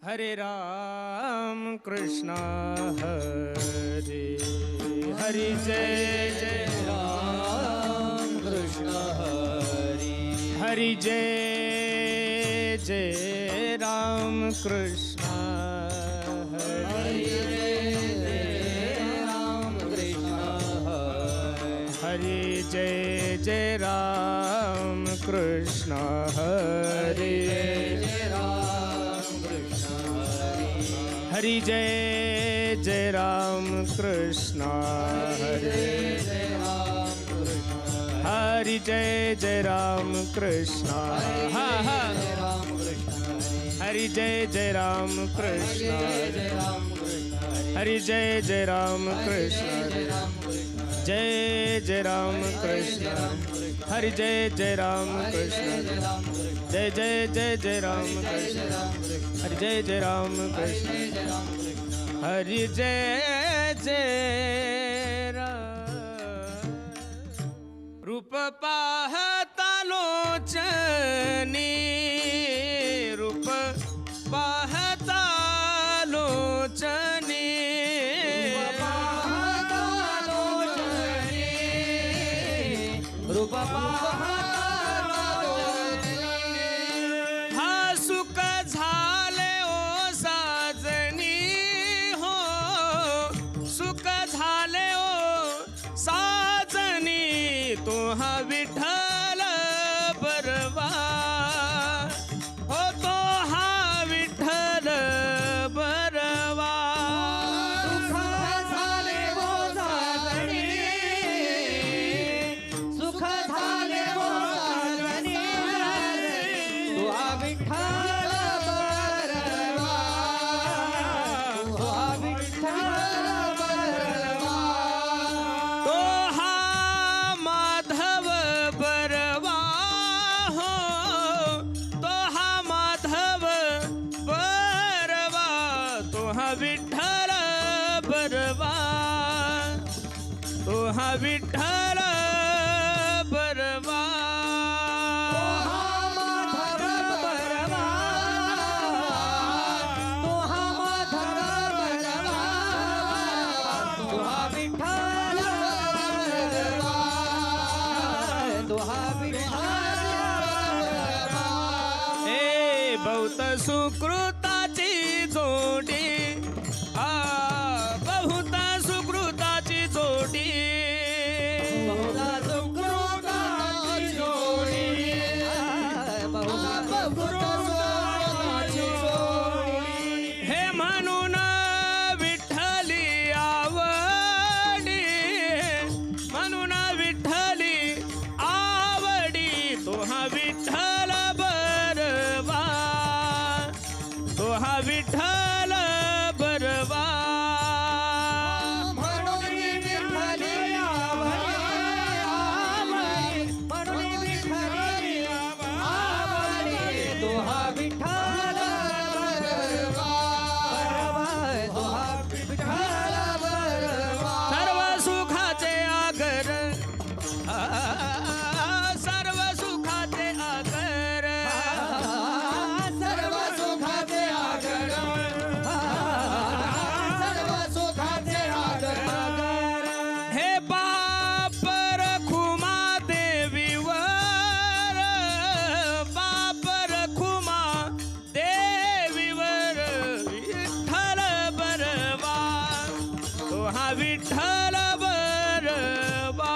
हरे राम कृष्ण हरे हरि जय जय राम कृष्ण हरी हरि जय जय राम कृष्ण हरि राम कृष्ण हरि जय जय राम कृष्ण हरे हरि जय जय राम कृष्ण हरे हरि जय जय राम कृष्ण हरि जय जय राम कृष्ण हरि जय जय राम कृष्ण जय जय राम कृष्ण हरि जय जय राम कृष्ण जय जय जय जय राम कृष्ण हरि जय जय राम कृष्ण हरि जय जय राम रूप पाहता लोचनी रूप पाहता लोचनी रूप हा सुख झाले ओ साजनी हो सुख झाले ओ साजनी तो हा विठ्ठल बरवा हो तो हा विठ्ठल बरवा सुख झाले हो साजनी तू विठ्ठल बरवा तू विठ्ठल बरवा तो हा माधव बरवा हो तो हा माधव बरवा तो हा विठ्ठल बरवा तो हा विठ्ठल बरवा ए बहुत सुकृताची जोडी बहुत सुकृताची जोडी हे म्हणून विठ्ठली आवडी म्हणून विठ्ठली आवडी तो हा विठ्ठल बरवा तो हा विठ्ठल बरवा सर्व सुखाचे आगर सर्व सुखाचे आगर सर्व सुखाचे आगर सर्व सुखाचे आगर हे बाप रखुमा देवीवर बाप रखुमा देवीवर विठ्ठल बरवा तो हा विठ्ठल बरवा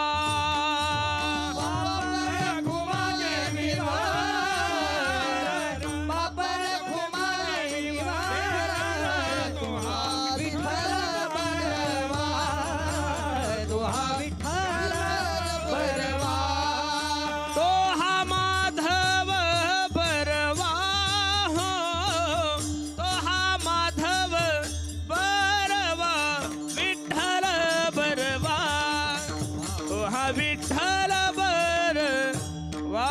तो हा माधव बरवा हो तो हा माधव बरवा विठ्ठल बरवा तो हा विठ्ठल बरवा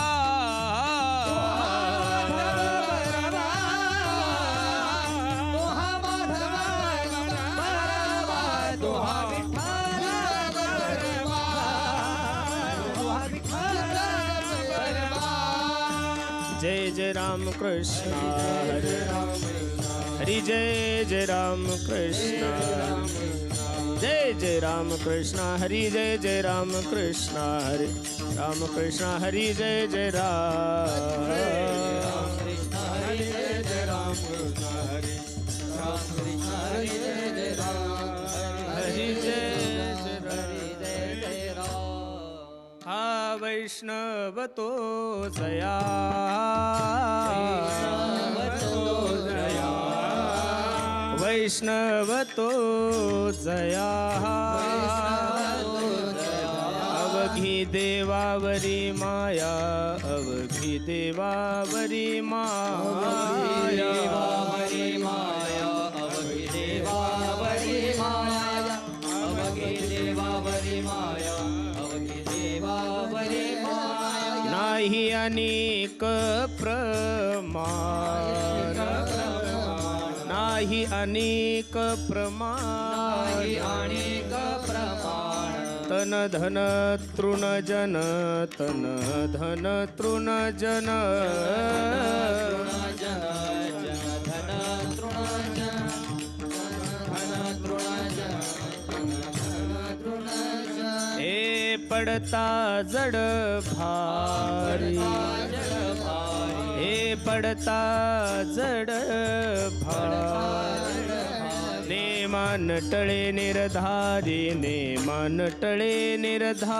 जय जय राम कृष्ण हरे हरी जय जय राम कृष्ण जय जय राम कृष्ण हरी जय जय राम कृष्ण हरे राम कृष्ण हरी जय जय राम कृष्ण हरी जय जय राम कृष्ण हरी राम कृष्ण हरी जय जय राम हरी जय जय हरी जय जय राम हा वैष्णव तो जया वैष्णव तो जया अवघी देवावरी माया अवघी देवावरी माया हरी माया अवघी देवावरी माया अवघी देवावरी माया अवघी देवावरी माया नाही अनेक प्रमाण नाही अनेक प्रमाण अनेक प्रमाण तन धन तृण जन तन धन तृण जन जन जन धन तृण जन धन तृण जन धन तृण जन हे पडता जड भारी हे पडता जड भारी नेमान टळे निर्धारी नेमान टळे निर्धारी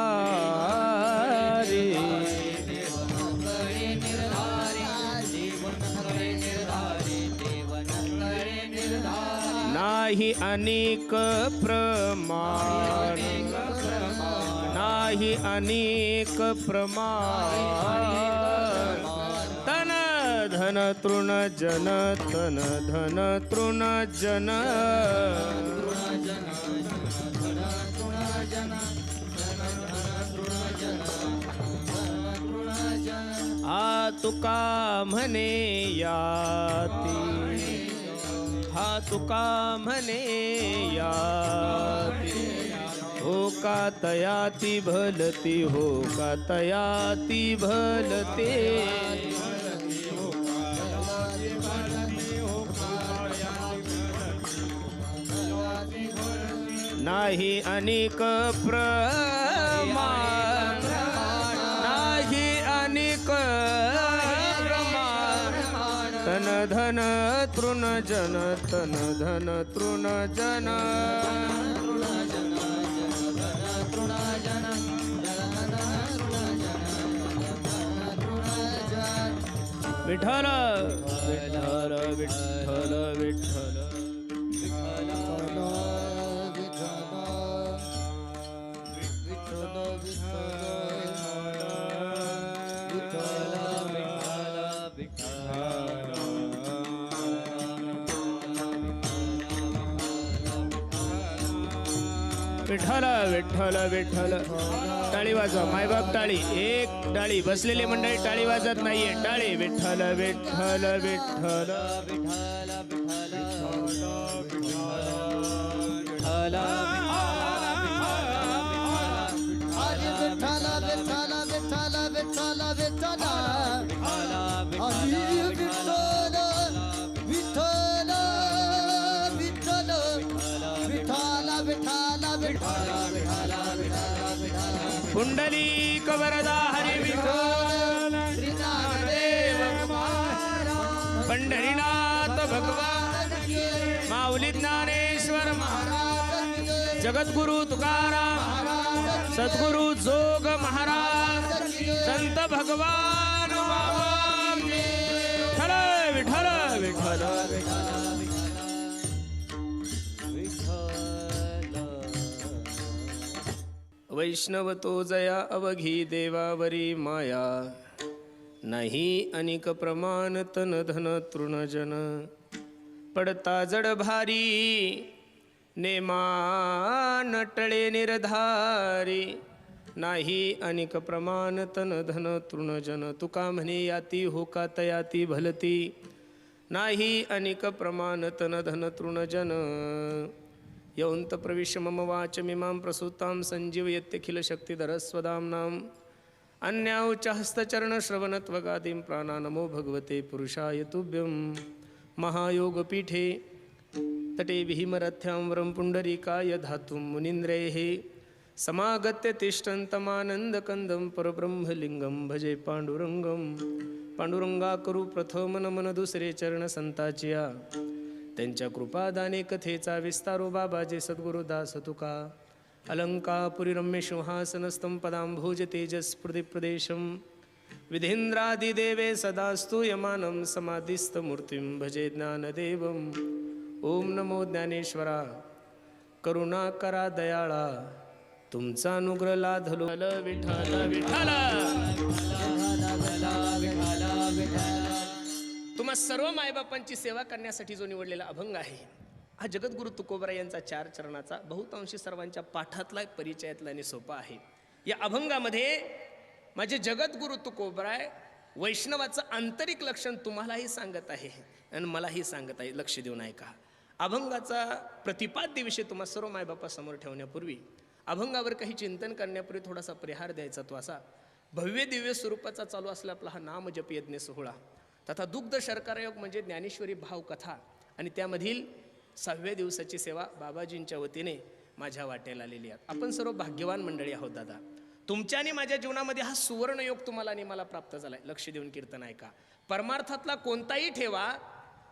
नाही अनेक प्रमाण नाही अनेक प्रमाण तन धन तृण जन तन धन तृण जन हा तुका म्हणे याती हा तुका म्हणे याती हो का तयाती भलती हो का तयाती भलते नाही अनेक प्रमाण नाही अनेक प्रमाण तन धन तृण जन तन धन तृण जन विठ्ठल विठ्ठल विठ्ठल विठ्ठल विठ्ठल विठ्ठल विठ्ठल टाळी वाजवा मायबाप टाळी एक टाळी बसलेली मंडळी टाळी वाजत नाहीये टाळी विठ्ठल विठ्ठल विठ्ठल पुंडलिक वरदा हरी विठ्ठल पंढरीनाथ भगवान माऊली ज्ञानेश्वर महाराज जगद्गुरु तुकाराम सद्गुरु जोग महाराज संत भगवान बाबा विठ्ठल विठ्ठल विठ्ठल वैष्णव तो जया अवघी देवावरी माया नाही अनेक प्रमाण तन धन तृणजन पडता जड भारी नेमान टळे निर्धारी नाही अनेक प्रमाण तन धन तृणजन तुका म्हणे याती होका तयाती भलती नाही अनेक प्रमाण तन धन तृणजन यौंत प्रविश्य मम वाचमिमां प्रसूतां संजीवयत्यखिल शक्तिधरस्वदाम्नां अन्याउच्च हस्तचरणश्रवणत्वगादीं प्राणानमो भगवते पुरुषाय तुभ्यं महायोगपीठे तटे भीमरथ्यां वरं पुण्डरीकाय धातुं मुनीन्द्रैः समागत्य तिष्ठन्तमानन्दकन्दं परब्रह्मलिंगं भजे पांडुरंगं. पांडुरंगा करू प्रथम नमन दुसरे चरण संताचिया. त्यांच्या कृपादाने कथेचा विस्तारो बाबाजे सद्गुरुदास तुका. अलंकापुरी रम्य सिंहासनस्थं पदांभोज तेजस्प्रदीप्रदेशं विधेन्द्रादिदेवे सदा स्तूयमानं समाधिस्थमूर्तिं भजे ज्ञानदेवं. ओम नमो ज्ञानेश्वरा करुणाकरा दयाळा तुमचा अनुग्रह लाधलो. विठ्ठल विठ्ठल. तुम्हा सर्व मायबापांची सेवा करण्यासाठी जो निवडलेला अभंग आहे हा जगद्गुरु तुकोबरा यांचा 4 चरणाचा बहुतांशी सर्वांच्या पाठातला परिचयातला आणि सोपा आहे. या अभंगामध्ये माझे जगद्गुरु तुकोबराय वैष्णवाचं आंतरिक लक्षण तुम्हालाही सांगत आहे आणि मलाही सांगत आहे. लक्ष देऊन ऐका. अभंगाचा प्रतिपाद्य विषय तुम्हा सर्व मायबापासमोर ठेवण्यापूर्वी अभंगावर काही चिंतन करण्यापूर्वी थोडासा परिहार द्यायचा. तो असा, भव्य दिव्य स्वरूपाचा चालू असला आपला हा नामजप यज्ञ सोहळा तथा दुग्ध शर्करायोग म्हणजे ज्ञानेश्वरी भावकथा आणि त्यामधील 6व्या दिवसाची सेवा बाबाजींच्या वतीने माझ्या वाटेला आलेली आहे. आपण सर्व भाग्यवान मंडळी आहोत दादा. तुमच्या आणि माझ्या जीवनामध्ये हा सुवर्णयोग तुम्हाला आणि मला प्राप्त झालाय. लक्ष देऊन कीर्तन ऐका. परमार्थातला कोणताही ठेवा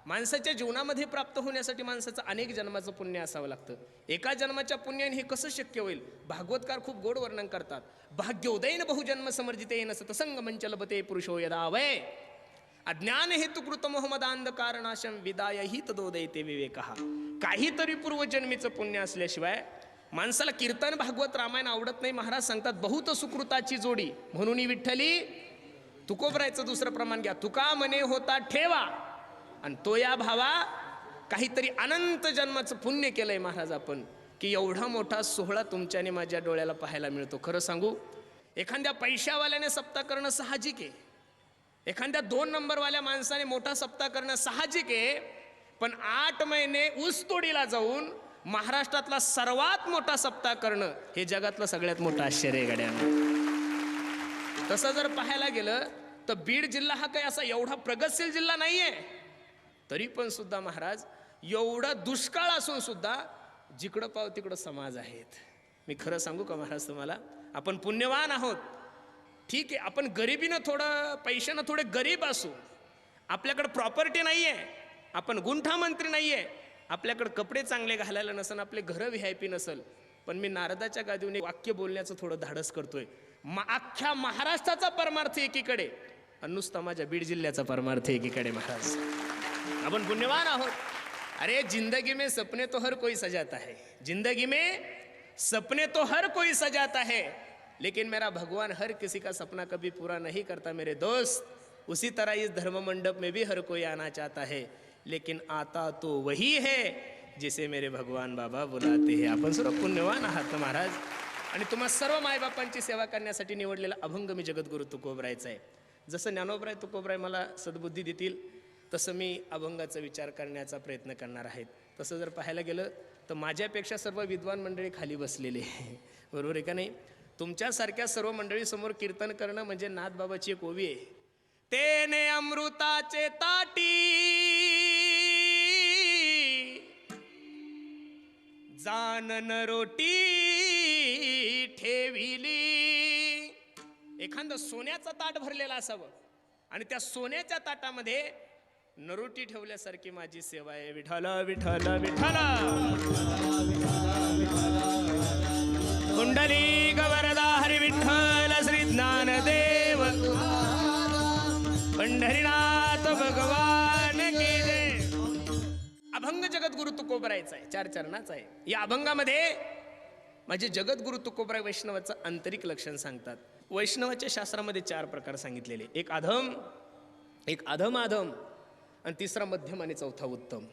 माणसाच्या जीवनामध्ये प्राप्त होण्यासाठी माणसाचं अनेक जन्माचं पुण्य असावं लागतं. एका जन्माच्या पुण्याने हे कसं शक्य होईल? भागवतकार खूप गोड वर्णन करतात. भाग्योदयन बहुजन्म समर्जितेन सतसंग मंचलबते पुरुषो यदा वै अज्ञान हेतुकृत मोहमदांध कारणाशम विदाय ही तदोदयते विवेकः. काहीतरी पूर्वजन्मीचं पुण्य असल्याशिवाय माणसाला कीर्तन भागवत रामायण आवडत नाही. महाराज सांगतात बहुत सुकृताची जोडी म्हणून विठ्ठली. तुकोबरायचं दुसरं प्रमाण घ्या. तुका मने होता ठेवा आणि तो या भावा काहीतरी अनंत जन्माचं पुण्य केलंय महाराज आपण की एवढा मोठा सोहळा तुमच्याने माझ्या डोळ्याला पाहायला मिळतो. खरं सांगू, एखाद्या पैशावाल्याने सप्ताह करणं साहजिक आहे. एखाद्या 2 नंबरवाल्या माणसाने मोठा सप्ताह करणं साहजिक आहे. पण 8 महिने ऊसतोडीला जाऊन महाराष्ट्रातला सर्वात मोठा सप्ताह करणं हे जगातलं सगळ्यात मोठं आश्चर्य आहे गड्यांना. तसं जर पाहायला गेलं तर बीड जिल्हा हा काही असा एवढा प्रगतशील जिल्हा नाहीये. तरी पण सुद्धा महाराज एवढा दुष्काळ असून सुद्धा जिकडं पाव तिकडं समाज आहेत. मी खरं सांगू का महाराज तुम्हाला, आपण पुण्यवान आहोत. ठीक आहे, आपण गरिबीनं थोडं पैशानं थोडे गरीब असू, आपल्याकडे प्रॉपर्टी नाही आहे, आपण गुंठा मंत्री नाही आहे, आपल्याकडे कपडे चांगले घालायला नसन, आपले घरं VIP नसल, पण मी नारदाच्या गादीवर वाक्य बोलण्याचं थोडं धाडस करतोय. अख्ख्या महाराष्ट्राचा परमार्थ एकीकडे आणि नुसता माझ्या बीड जिल्ह्याचा परमार्थ एकीकडे. महाराज आपण पुण्यवान आहोत. अरे जिंदगी में सपने तो हर कोई सजाता है, जिंदगी में सपने तो हर कोई सजाता है, लेकिन मेरा भगवान हर किसी का सपना कभी पूरा नहीं करता मेरे दोस्त. उसी तरह इस धर्म मंडप में भी हर कोई आना चाहता है, लेकिन आता तो वही है जिसे मेरे भगवान बाबा बुलाते हैं. आपण सर्व पुण्यवान आहात महाराज. आणि तुम्हा सर्व मायबापांची सेवा करण्यासाठी निवडलेला अभंग मी जगद्गुरु तुकोबरायचा आहे. जसं ज्ञानोबराय तुकोबराय मला सद्बुद्धी देतील तसं मी अभंगाचा विचार करण्याचा प्रयत्न करणार आहेत. तसं जर पाहायला गेलं तर माझ्यापेक्षा सर्व विद्वान मंडळी खाली बसलेले आहे. बरोबर आहे का नाही? तुमच्यासारख्या सर्व मंडळी समोर कीर्तन करणं म्हणजे नाथबाबाची एक ओवी आहे. तेने अमृताचे ताटी जानन रोटी ठेविली. एखादं सोन्याचं ताट भरलेलं असावं आणि त्या सोन्याच्या ताटामध्ये नरोटी ठेवल्यासारखी माझी सेवा आहे. विठ्ठल विठ्ठल विठ्ठल. कुंडली गवरदा हरी विठ्ठल श्री ज्ञानदेव पंढरीनाथ भगवान की जय. अभंग जगद्गुरु तुकोबरायचा आहे, 4 चरणाचा आहे. या अभंगामध्ये माझे जगद्गुरु तुकोबराय वैष्णवाचं आंतरिक लक्षण सांगतात. वैष्णवाच्या शास्त्रामध्ये 4 प्रकार सांगितलेले, एक अधम, एक अधम अधम आणि तिसरा मध्यम आणि चौथा उत्तम.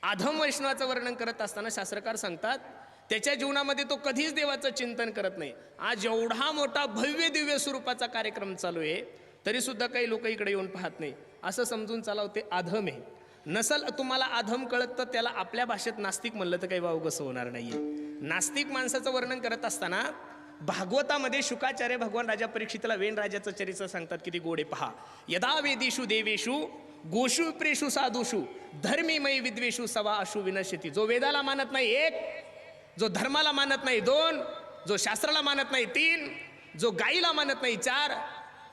अधम वैष्णवाचं वर्णन करत असताना शास्त्रकार सांगतात त्याच्या जीवनामध्ये तो कधीच देवाचं चिंतन करत नाही. आज एवढा मोठा भव्य दिव्य स्वरूपाचा कार्यक्रम चालू आहे तरी सुद्धा काही लोक इकडे येऊन पाहत नाही, असं समजून चालवते अधम आहे. नसल तुम्हाला अधम कळत तर त्याला आपल्या भाषेत नास्तिक म्हणलं तर काही वावगसं होणार नाहीये. नास्तिक माणसाचं वर्णन करत असताना भागवतामध्ये शुकाचार्य भगवान राजा परीक्षितला वेण राजाचं चरित्र सांगतात. किती गोडे पहा. यदा वेदेषु देवेषु गोषु प्रेषु साधुषु धर्मीमयी विद्वेषु सवा अशु विनश्यती. जो वेदाला मानत नाही 1, जो धर्माला मानत नाही 2, जो शास्त्राला मानत नाही 3, जो गाईला मानत नाही 4,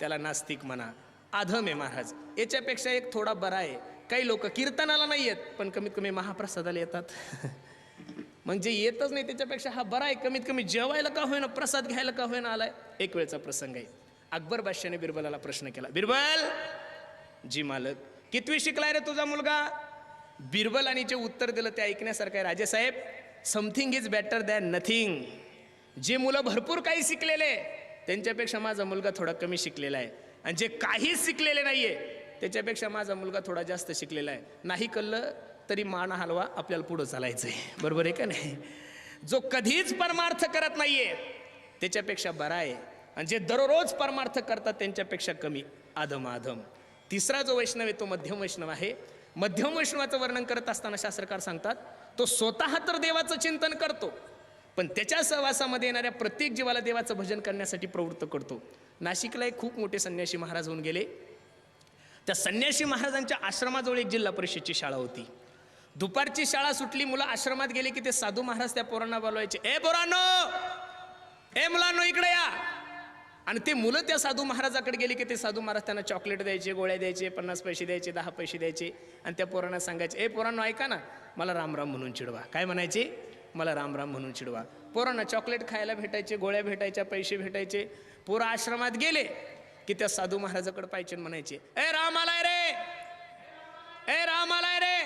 त्याला नास्तिक म्हणा. अधम आहे महाराज. याच्यापेक्षा एक थोडा बरा आहे. काही लोक कीर्तनाला नाही येत पण कमीत कमी महाप्रसादाला येतात. म्हणजे येतच नाही त्याच्यापेक्षा हा बरा आहे. कमीत कमी जेवायला का होईना, प्रसाद घ्यायला का होईना आलाय. एक वेळचा प्रसंग आहे. अकबर बादशाहने बिरबलाला प्रश्न केला, बिरबल, जी मालक, कितवी शिकलाय रे तुझा मुलगा? बिरबलाने जे उत्तर दिलं ते ऐकण्यासारखं आहे. राजेसाहेब, something is better than nothing. जे मुलं भरपूर काही शिकलेले त्यांच्यापेक्षा माझा मुलगा थोडा कमी शिकलेला आहे, आणि जे काहीच शिकलेले नाहीये त्याच्यापेक्षा माझा मुलगा थोडा जास्त शिकलेला आहे. नाही कळलं तरी मान हलवा, आपल्याला पुढं चालायचंय. बरोबर आहे का नाही? जो कधीच परमार्थ करत नाहीये त्याच्यापेक्षा बरा आहे, आणि जे दररोज परमार्थ करतात त्यांच्यापेक्षा कमी. अधम अधम. तिसरा जो वैष्णव आहे तो मध्यम वैष्णव आहे. मध्यम वैष्णवाचं वर्णन करत असताना शास्त्रकार सांगतात, तो स्वतः तर देवाचं चिंतन करतो पण त्याच्या सहवासामध्ये येणाऱ्या प्रत्येक जीवाला देवाचं भजन करण्यासाठी प्रवृत्त करतो. नाशिकला एक खूप मोठे संन्यासी महाराज होऊन गेले. त्या संन्यासी महाराजांच्या आश्रमाजवळ एक जिल्हा परिषदची शाळा होती. दुपारची शाळा सुटली, मुलं आश्रमात गेले की ते साधू महाराज त्या पोरांना बोलवायचे, ए पोरांनो, ए मुलांनो इकडे या. आणि ते मुलं त्या साधू महाराजाकडे गेले की ते साधू महाराज त्यांना चॉकलेट द्यायचे, गोळ्या द्यायचे, 50 पैसे द्यायचे, 10 पैसे द्यायचे, आणि त्या पोरांना सांगायचे, ए पोरांनो ऐका ना, मला रामराम म्हणून चिडवा. काय म्हणायचे? मला रामराम म्हणून चिडवा. पोरांना चॉकलेट खायला भेटायचे, गोळ्या भेटायच्या, पैसे भेटायचे. पोरं आश्रमात गेले की त्या साधू महाराजाकडे पाहिजे म्हणायचे, ए राम आलाय रे, ए राम आलाय रे.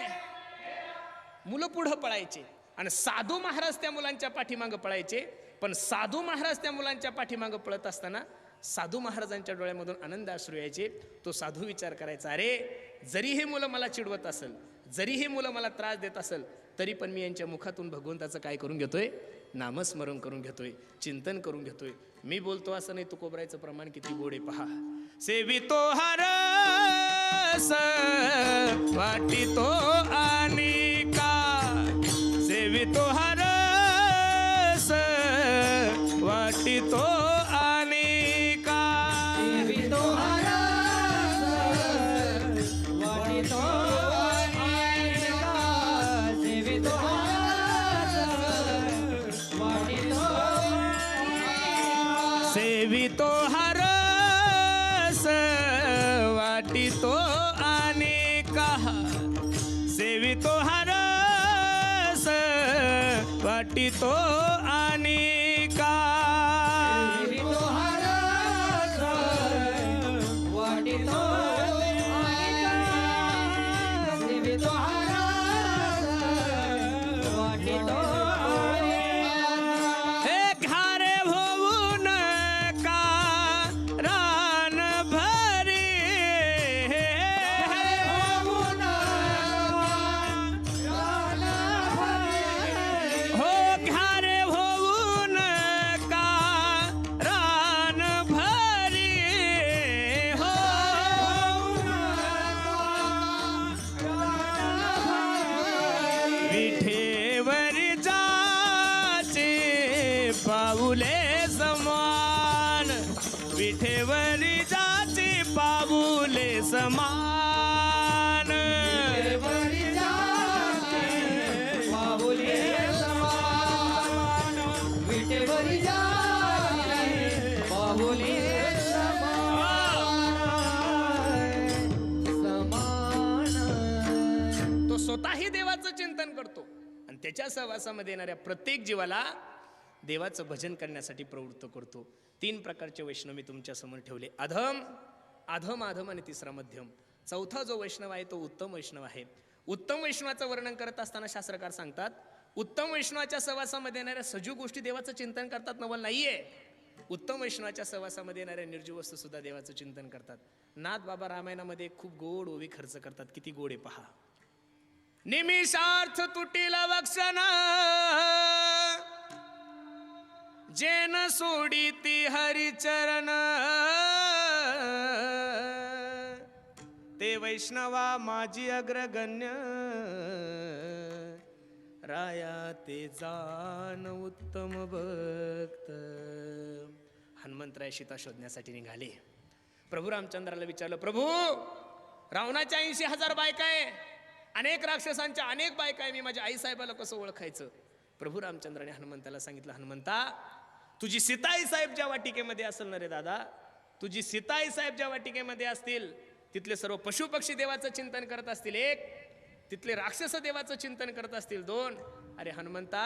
मुलं पुढं पळायचे आणि साधू महाराज त्या मुलांच्या पाठीमागं पळायचे. पण साधू महाराज त्या मुलांच्या पाठीमागं पळत असताना साधू महाराजांच्या डोळ्यामधून आनंद अश्रू यायचे. तो साधू विचार करायचा, अरे जरी हे मुलं मला चिडवत असेल, जरी हे मुलं मला त्रास देत असेल, तरी पण मी यांच्या मुखातून भगवंताचं काय करून घेतोय? नामस्मरण करून घेतोय, चिंतन करून घेतोय. मी बोलतो असं नाही, तुकोबरायचं प्रमाण किती गोड आहे पहा. सेवितो हरस वाटितो अनेका, सेवितो हरस वाटितो अनेका, सेवितो हरस वाटितो अनेका, सेवितो हरस वाटितो अनेका, सेवितो हरस वाटितो अनेका, सेवितो हरस वाटितो अनेका, सेवितो हरस वाटितो अनेका, सेवितो हरस वाटितो अनेका. हे घारे होऊन का रान भरी, होऊन रान भरी, हो घारे होऊन का रान भरी, हो विठेवर जाचे पाऊले समान, विठेवर जाचे पाऊले समान, वरी जाते पाऊले समान, विटेवरी जाते पाऊले समान. तो स्वतःही देवाचं चिंतन करतो आणि त्याच्या सहवासामध्ये येणाऱ्या प्रत्येक जीवाला देवाचं भजन करण्यासाठी प्रवृत्त करतो. 3 प्रकारचे वैष्णव मी तुमच्या समोर ठेवले. अधम, अधम अधम आणि तिसरा मध्यम. चौथा जो वैष्णव आहे तो उत्तम वैष्णव आहे. उत्तम वैष्णवाचं वर्णन करत असताना शास्त्रकार सांगतात, उत्तम वैष्णवाच्या सहवासामध्ये येणाऱ्या सजीव गोष्टी देवाचं चिंतन करतात, नवल नाहीये. उत्तम वैष्णवाच्या सहवासामध्ये येणाऱ्या निर्जीव वस्तू सुद्धा देवाचं चिंतन करतात. नाथ बाबा रामायणामध्ये खूप गोड ओवी खर्च करतात. किती गोड आहे पहा. निमिषार्थ तुटील वक्षण जेन सोडिती हरिचरण, ते वैष्णवा माझी अग्रगण्य, राया ते जान उत्तम भक्त. हनुमंतराय सीता शोधण्यासाठी निघाले. प्रभू रामचंद्राला विचारलं, प्रभू रावणाच्या 80,000 बायका आहे, अनेक राक्षसांच्या अनेक बायका आहे, मी माझ्या आईसाहेबाला कसं ओळखायचं? प्रभू रामचंद्राने हनुमंताला सांगितलं, हनुमंता तुझी सीता आईसाहेब ज्या वाटिकेमध्ये असेल ना रे दादा, तुझी सीता आईसाहेब ज्या वाटिकेमध्ये असतील, तिथले सर्व पशु पक्षी देवाचं चिंतन करत असतील 1, तिथले राक्षस देवाचं चिंतन करत असतील 2. अरे हनुमंता,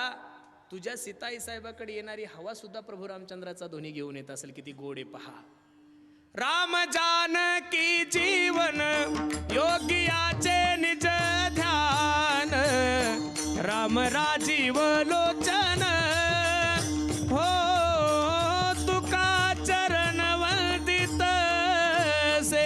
तुझ्या सीता आईसाहेबाकडे येणारी हवा सुद्धा प्रभू रामचंद्राचा ध्वनी घेऊन येत असेल, किती गोड आहे पहा. राम जानकी जीवन योगियाचे निज ध्यान, राम राजीव लोचन हो तुका चरण वंदित से.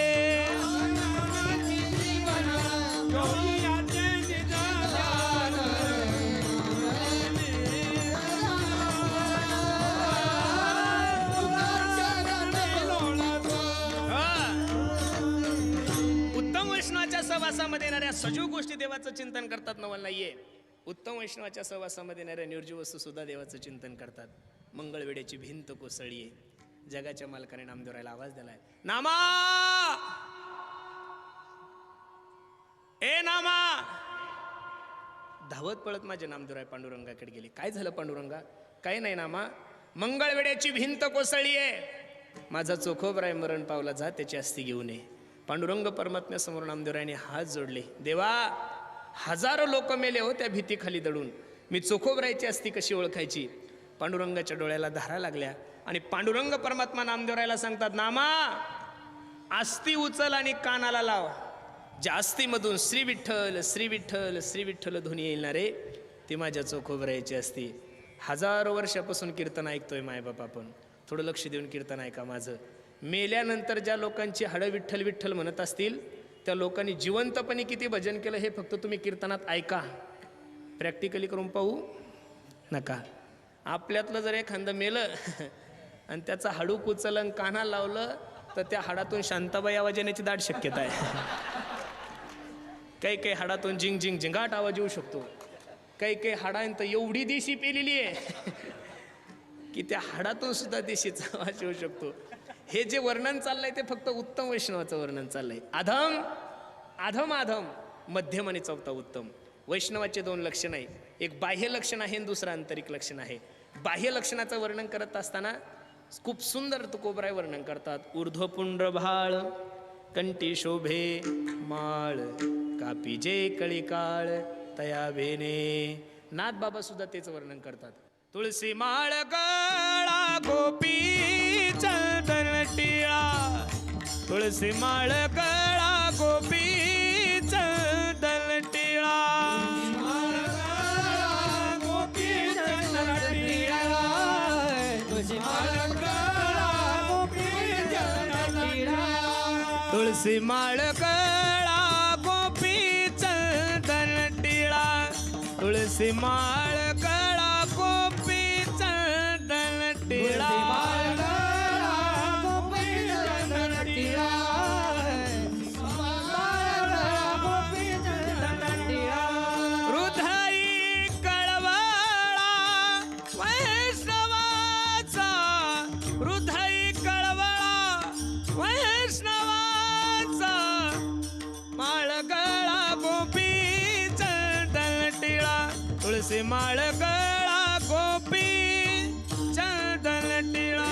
सहवासामध्ये येणाऱ्या सजीव गोष्टी देवाचं चिंतन करतात, नवल नाहीये. उत्तम वैष्णवाच्या सहवासामध्ये येणाऱ्या निर्जीव वस्तू सुद्धा देवाचं चिंतन करतात. मंगळवेड्याची भिंत कोसळीये, जगाच्या मालकाने नामदेवरायला आवाज दिलाय, नामा ए नामा. धावत पळत माझे नामदेवराय पांडुरंगाकडे गेले. काय झालं पांडुरंगा? काय नाही नामा, मंगळवेड्याची भिंत कोसळीये, माझा चोखोबराय मरण पावला, जा त्याची अस्थी घेऊन ये. पांडुरंग परमात्म्यासमोर नामदेवरायाने हात जोडले, देवा 1000 लोक मेले हो त्या भीतीखाली दडून, मी चोखोबरायची अस्थी कशी ओळखायची? पांडुरंगाच्या डोळ्याला धारा लागल्या आणि पांडुरंग परमात्मा नामदेवरायाला सांगतात, नामा अस्थी उचल आणि कानाला लाव. ज्या अस्थीमधून श्री विठ्ठल श्री विठ्ठल श्री विठ्ठल ध्वनी येईल ना रे, ती माझ्या चोखोबरायची अस्थी. 1000 वर्षापासून कीर्तन ऐकतोय मायबाप, आपण थोडं लक्ष देऊन कीर्तन ऐका माझं. मेल्यानंतर ज्या लोकांची हाडं विठ्ठल विठ्ठल म्हणत असतील, त्या लोकांनी जिवंतपणे किती भजन केलं हे फक्त तुम्ही कीर्तनात ऐका, प्रॅक्टिकली करून पाहू नका. आपल्यातलं जर एखादं मेलं आणि त्याचं हाडू कुचलं काना लावलं तर त्या हाडातून शांताबाई आवाज येण्याची दाट शक्यता आहे. काही हाडातून झिंग झिंग झिंगाट आवाज येऊ शकतो. काही हाडांत एवढी देशी पेलेली आहे की त्या हाडातून सुद्धा देशीचा आवाज येऊ शकतो. हे जे वर्णन चाललंय ते फक्त उत्तम वैष्णवाचं वर्णन चाललंय. अधम अधम अधम, मध्यम आणि चौथा उत्तम. वैष्णवाचे 2 लक्षण आहे, एक बाह्य लक्षण आहे आणि दुसरं आंतरिक लक्षण आहे. बाह्य लक्षणाचं वर्णन करत असताना खूप सुंदर तुकोबराय वर्णन करतात. ऊर्ध्वपुंड्र भाळ कंठी शोभे माळ, कापी जे कळी काळ तया भेने. नाथ बाबा सुद्धा तेच वर्णन करतात. तुळसी माळ गळा गोपी चंदन टिळा, तुळसी माळ गळा गोपी चंदन टिळा. तुळसी माळ गळा गोपी चंदन टिळा, तुळसी माळ गळा गोपी चंदन टिळा. हृदय कळवळा वैष्णवाचा, हृदय कळवळा वैष्णवाचा, माळ गळा गोपी चंदन टिळा, तुळसी माळ गळा गोपी चंदन टिळा.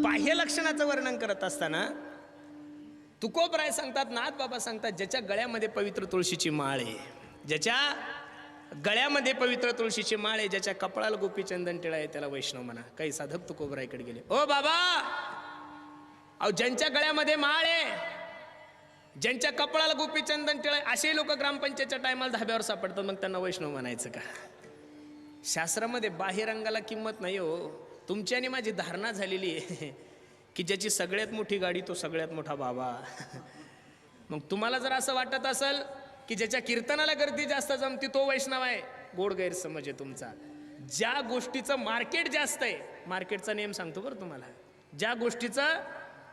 बाह्य लक्षणाचं वर्णन करत असताना तुकोबराय सांगतात, नाथ बाबा सांगतात, ज्याच्या गळ्यामध्ये पवित्र तुळशीची माळ आहे, ज्याच्या गळ्यामध्ये पवित्र तुळशीची माळ आहे, ज्याच्या कपाळाला गोपी चंदन टिळा आहे, त्याला वैष्णव म्हणा. काही साधक तुकोबरायकडे गेले, ओ बाबा, अहो ज्यांच्या गळ्यामध्ये माळ आहे, ज्यांच्या कपाळाला गोपी चंदन टिळा आहे, असे लोक ग्रामपंचायतच्या टायमाला धाब्यावर सापडतात, मग त्यांना वैष्णव म्हणायचं का? शास्त्रामध्ये बाह्य रंगाला किंमत नाही हो. तुमची आणि माझी धारणा झालेली आहे की ज्याची सगळ्यात मोठी गाडी तो सगळ्यात मोठा बाबा. मग तुम्हाला जर असं वाटत असेल की ज्याच्या कीर्तनाला गर्दी जास्त जमती तो वैष्णव आहे, गोड गैरसमज आहे तुमचा. ज्या गोष्टीचं मार्केट जास्त आहे, मार्केटचा नेम सांगतो बरं तुम्हाला, ज्या गोष्टीचं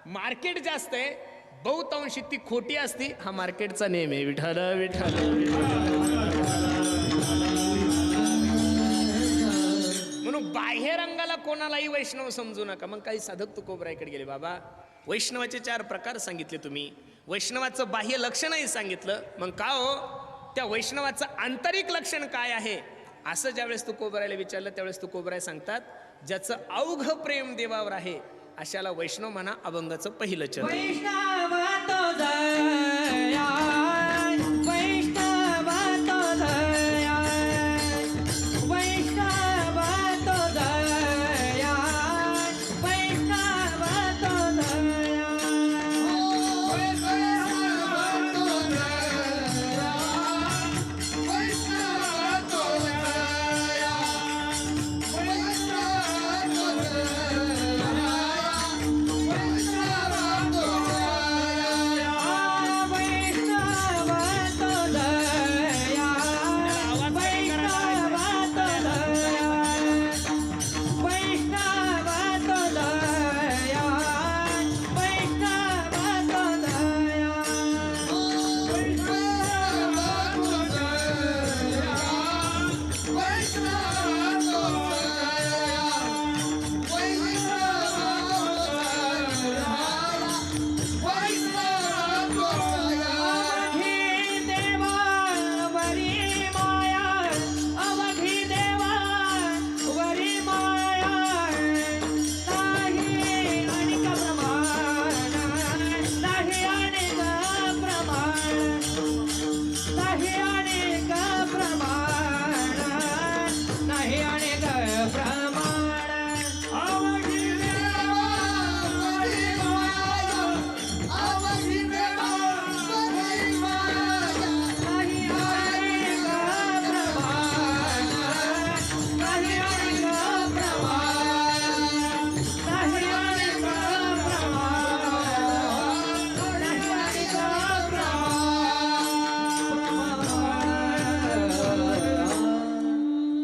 मार्केट जास्त आहे बहुतांशी ती खोटी असती, हा मार्केटचा नेम आहे. विठ्ठल विठ्ठल म्हणून बाह्य रंगाला कोणालाही वैष्णव समजू नका. मग काही साधक तुकोबरायकडे गेले, बाबा वैष्णवाचे 4 प्रकार सांगितले तुम्ही, वैष्णवाचं बाह्य लक्षणही सांगितलं, मग का हो त्या वैष्णवाचं आंतरिक लक्षण काय आहे असं ज्यावेळेस तुकोबरायला विचारलं त्यावेळेस तुकोबराय सांगतात, ज्याचं अवघ प्रेम देवावर आहे अशाला वैष्णव म्हणा. अभंगाचं पहिलं चरण. वैष्णव तो दया, वैष्णव तो दया, वैष्णव तो दया, वैष्णव तो दया, वैष्णव तो दया, वैष्णव तो दया, वैष्णव तो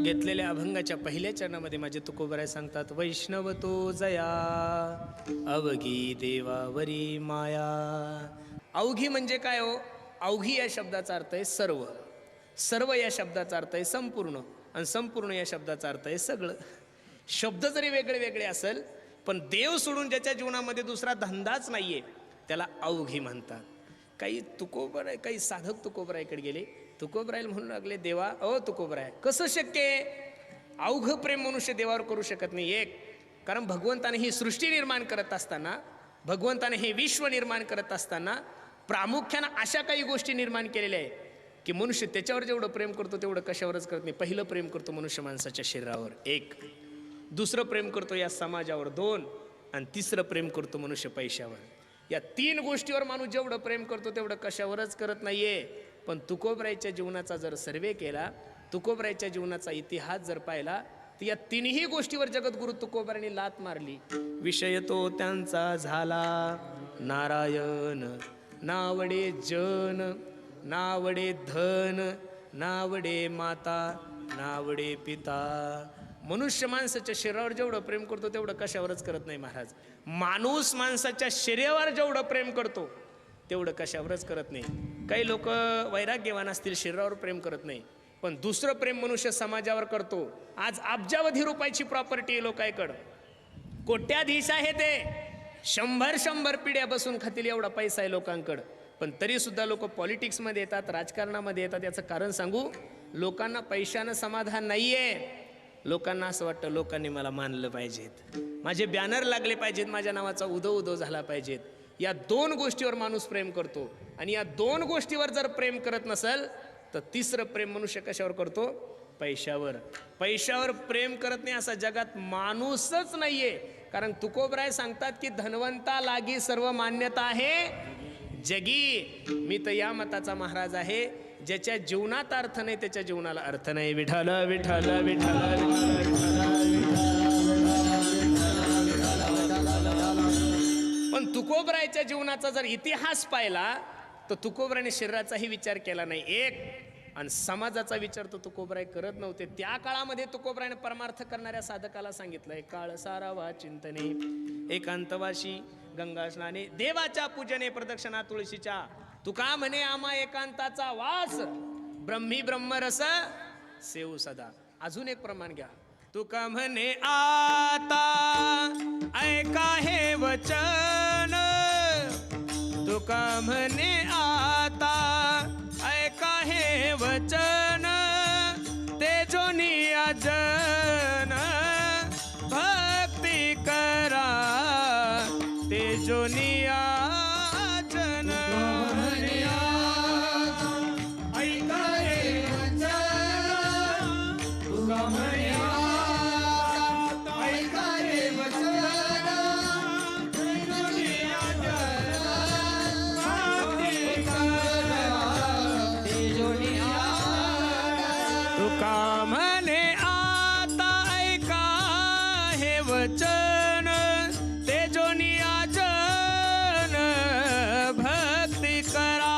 घेतलेल्या अभंगाच्या पहिल्या चरणामध्ये माझे तुकोबराय सांगतात, वैष्णव तो जया अवघी देवावरी माया. अवघी म्हणजे काय हो? अवघी या शब्दाचा अर्थ आहे सर्व, सर्व या शब्दाचा अर्थ आहे संपूर्ण, आणि संपूर्ण या शब्दाचा अर्थ आहे सगळं. शब्द जरी वेगळे वेगळे असेल पण देव सोडून ज्याच्या जीवनामध्ये दुसरा धंदाच नाहीये त्याला अवघी म्हणतात. काही साधक तुकोबरायकडे गेले, तुकोबरायला म्हणू लागले, देवा अ तुकोबराय कसं शक्य आहे? अवघ प्रेम मनुष्य देवावर करू शकत नाही. एक कारण भगवंताने ही सृष्टी निर्माण करत असताना, भगवंताने हे विश्व निर्माण करत असताना प्रामुख्यानं अशा काही गोष्टी निर्माण केलेल्या आहे की मनुष्य त्याच्यावर जेवढं प्रेम करतो तेवढं कशावरच करत नाही. पहिलं प्रेम करतो मनुष्य माणसाच्या शरीरावर, 1. दुसरं प्रेम करतो या समाजावर, 2. आणि तिसरं प्रेम करतो मनुष्य पैशावर. या 3 गोष्टीवर माणूस जेवढं प्रेम करतो तेवढं कशावरच करत नाहीये. पण तुकोबरायच्या जीवनाचा जर सर्वे केला, तुकोबरायच्या जीवनाचा इतिहास जर पाहिला तर या 3ही गोष्टीवर जगद्गुरु तुकोबरायांनी लात मारली. विषय तो त्यांचा झाला नारायण, नावडे जन, नावडे धन, नावडे माता, नावडे पिता. मनुष्य माणसाच्या शरीरावर जेवढं प्रेम करतो तेवढं कशावरच करत नाही महाराज. माणूस माणसाच्या शरीरावर जेवढं प्रेम करतो तेवढं कशावरच करत नाही. काही लोक वैराग्यवान असतील, शरीरावर प्रेम करत नाही, पण दुसरं प्रेम मनुष्य समाजावर करतो. आज अब्जावधी रुपयाची प्रॉपर्टी आहे लोकांकडं, कोट्याधीश आहे ते, 100 पिढ्या बसून खातील एवढा पैसा आहे लोकांकडं, पण तरी सुद्धा लोक पॉलिटिक्समध्ये येतात, राजकारणामध्ये येतात. याचं कारण सांगू, लोकांना पैशानं समाधान नाहीये. लोकांना असं वाटतं लोकांनी मला मानलं पाहिजेत, माझे बॅनर लागले पाहिजेत, माझ्या नावाचा उदो उदो झाला पाहिजेत. या 2 गोष्टीवर माणूस प्रेम करतो. आणि या 2 गोष्टीवर जर प्रेम करत नसेल तर तिसरं प्रेम मनुष्य कशावर करतो? पैशावर. पैशावर प्रेम करत नाही असा जगात माणूसच नाहीये. कारण तुकोबराय सांगतात की धनवंता लागी सर्व मान्यता आहे जगी. मी तर या मताचा महाराज आहे, ज्याच्या जीवनात अर्थ नाही त्याच्या जीवनाला अर्थ नाही. विठ्ठल विठ्ठल विठ्ठल. पण तुकोबरायच्या जीवनाचा जर इतिहास पाहिला तर तुकोबरायने शरीराचाही विचार केला नाही, 1. आणि समाजाचा विचार तर तुकोबराय करत नव्हते. त्या काळामध्ये तुकोबरायने परमार्थ करणाऱ्या साधकाला सांगितलंय, काळ सारावा चिंतने एकांतवाशी गंगा स्नाने देवाच्या पूजने प्रदक्षिणा तुळशीच्या. तुका म्हणे आम्हा एकांताचा वास ब्रह्मी ब्रह्मरस सेऊ सदा. अजून एक प्रमाण घ्या. तुका म्हणे आता ऐका हे वचन, तुका म्हणे आता ऐका हे वचन, तेजोनी अजन भक्ती करा, तेजोनी अजन. ऐका हे वचन, तुका म्हणे आता ऐका हे वचन, तेजोनी अजन भक्ती करा, तेजोनी अजन. तुका म्हणे आता ऐका हे वचन, तेजोनी अजन भक्ती करा,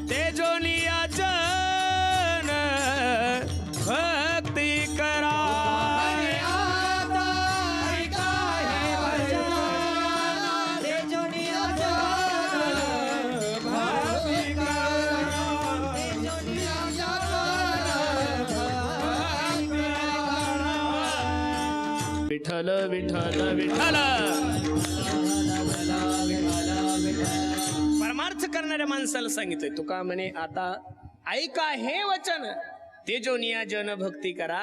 तेजोनी अजन भक्ती करा. आता ऐका हे वचन, तेजोनी अजन भक्ती करा, तेजोनी अजन भक्ती करा. विठ्ठल विठ्ठल विठ्ठल. परमार्थ करणाऱ्या माणसाला सांगितलंय, तुका म्हणे आता ऐका हे वचन, तेजोनिया जन भक्ती करा.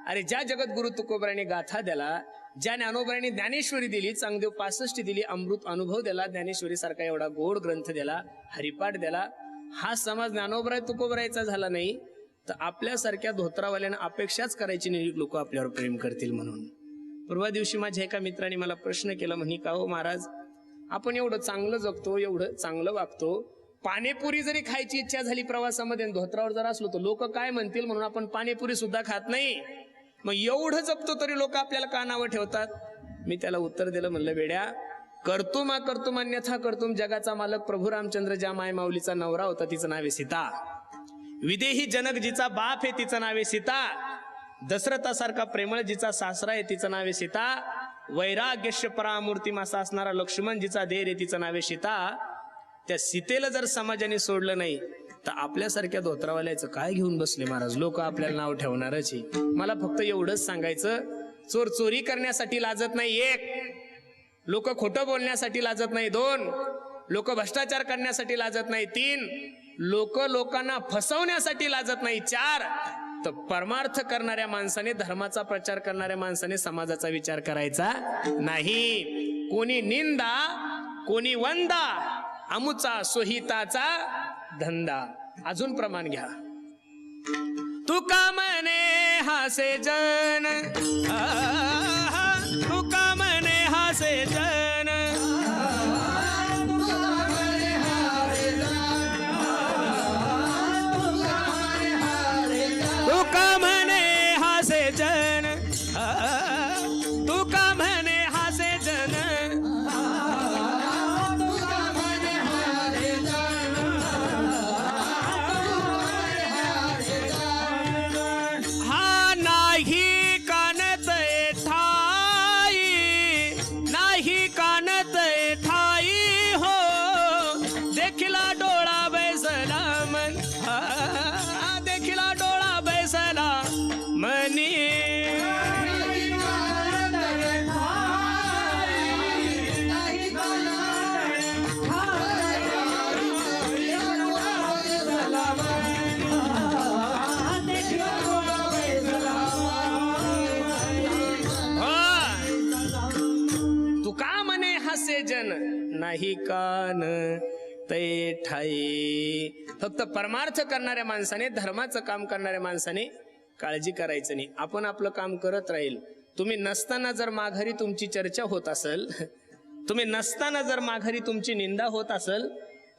अरे ज्या जगद्गुरु तुकोबराने गाथा दिला, ज्या ज्ञानोबराने ज्ञानेश्वरी दिली, चांगदेव 65 दिली, अमृत अनुभव दिला, ज्ञानेश्वरी सारखा एवढा गोड ग्रंथ दिला, हरिपाठ दिला, हा समाज ज्ञानोबराय तुकोबरायचा झाला नाही तर आपल्यासारख्या धोत्रावाल्यांना अपेक्षाच करायची नाही लोक आपल्यावर प्रेम करतील म्हणून. परवा दिवशी माझ्या एका मित्राने मला प्रश्न केला, म्हणे का हो महाराज, आपण एवढं चांगलं जगतो, एवढं चांगलं वागतो, पाणीपुरी जरी खायची इच्छा झाली प्रवासामध्ये धोत्रावर जर असलो तर लोक काय म्हणतील म्हणून आपण पाणीपुरी सुद्धा खात नाही, मग एवढं जपतो तरी लोक आपल्याला का नावं ठेवतात. मी त्याला उत्तर दिलं, म्हणलं वेड्या, कर्तुम अकर्तुम अन्यथा कर्तुम, जगाचा मालक प्रभू रामचंद्र ज्या माय माऊलीचा नवरा होता तिचं नाव आहे सीता, विदेही जनक जिचा बाप आहे तिचं नाव आहे सीता, दशरथासारखा प्रेमळ जिचा सासरा आहे तिचं नाव आहे सीता, वैराग्यश्य परामूर्ती मासा असणारा लक्ष्मण जिचा देर आहे तिचं नाव आहे सीता. त्या सीतेला जर समाजाने सोडलं नाही तर आपल्यासारख्या धोत्रावाल्याचं काय घेऊन बसले महाराज, लोक आपल्याला नाव ठेवणारच आहे. मला फक्त एवढंच सांगायचं, चोर चोरी करण्यासाठी लाजत नाही 1, लोक खोटं बोलण्यासाठी लाजत नाही 2, लोक भ्रष्टाचार करण्यासाठी लाजत नाही 3, लोक लोकांना फसवण्यासाठी लाजत नाही 4. तर परमार्थ करणाऱ्या माणसाने, धर्माचा प्रचार करणाऱ्या माणसाने समाजाचा विचार करायचा नाही. कोणी निंदा कोणी वंदा, अमुचा सोहिताचा धंदा. अजून प्रमाण घ्या. तुका म्हणे हासे जन, तुका म्हणे हासे जन, तुका म्हणे हासे जन, तुका म्हणे हासे जन, हा नाही कानत ठाई, नाही कानत ठाई हो, देखिला डोळा बैसला मन, देखिला डोळा बैसला मनी. तुका म्हणे हसे जन, नाही कान ते ठाई. फक्त परमार्थ करणाऱ्या माणसाने, धर्माचं काम करणाऱ्या माणसाने काळजी करायचं नाही. आपण आपलं काम करत राहील. तुम्ही नसताना जर माघारी तुमची चर्चा होत असेल, तुम्ही नसताना जर माघारी तुमची निंदा होत असेल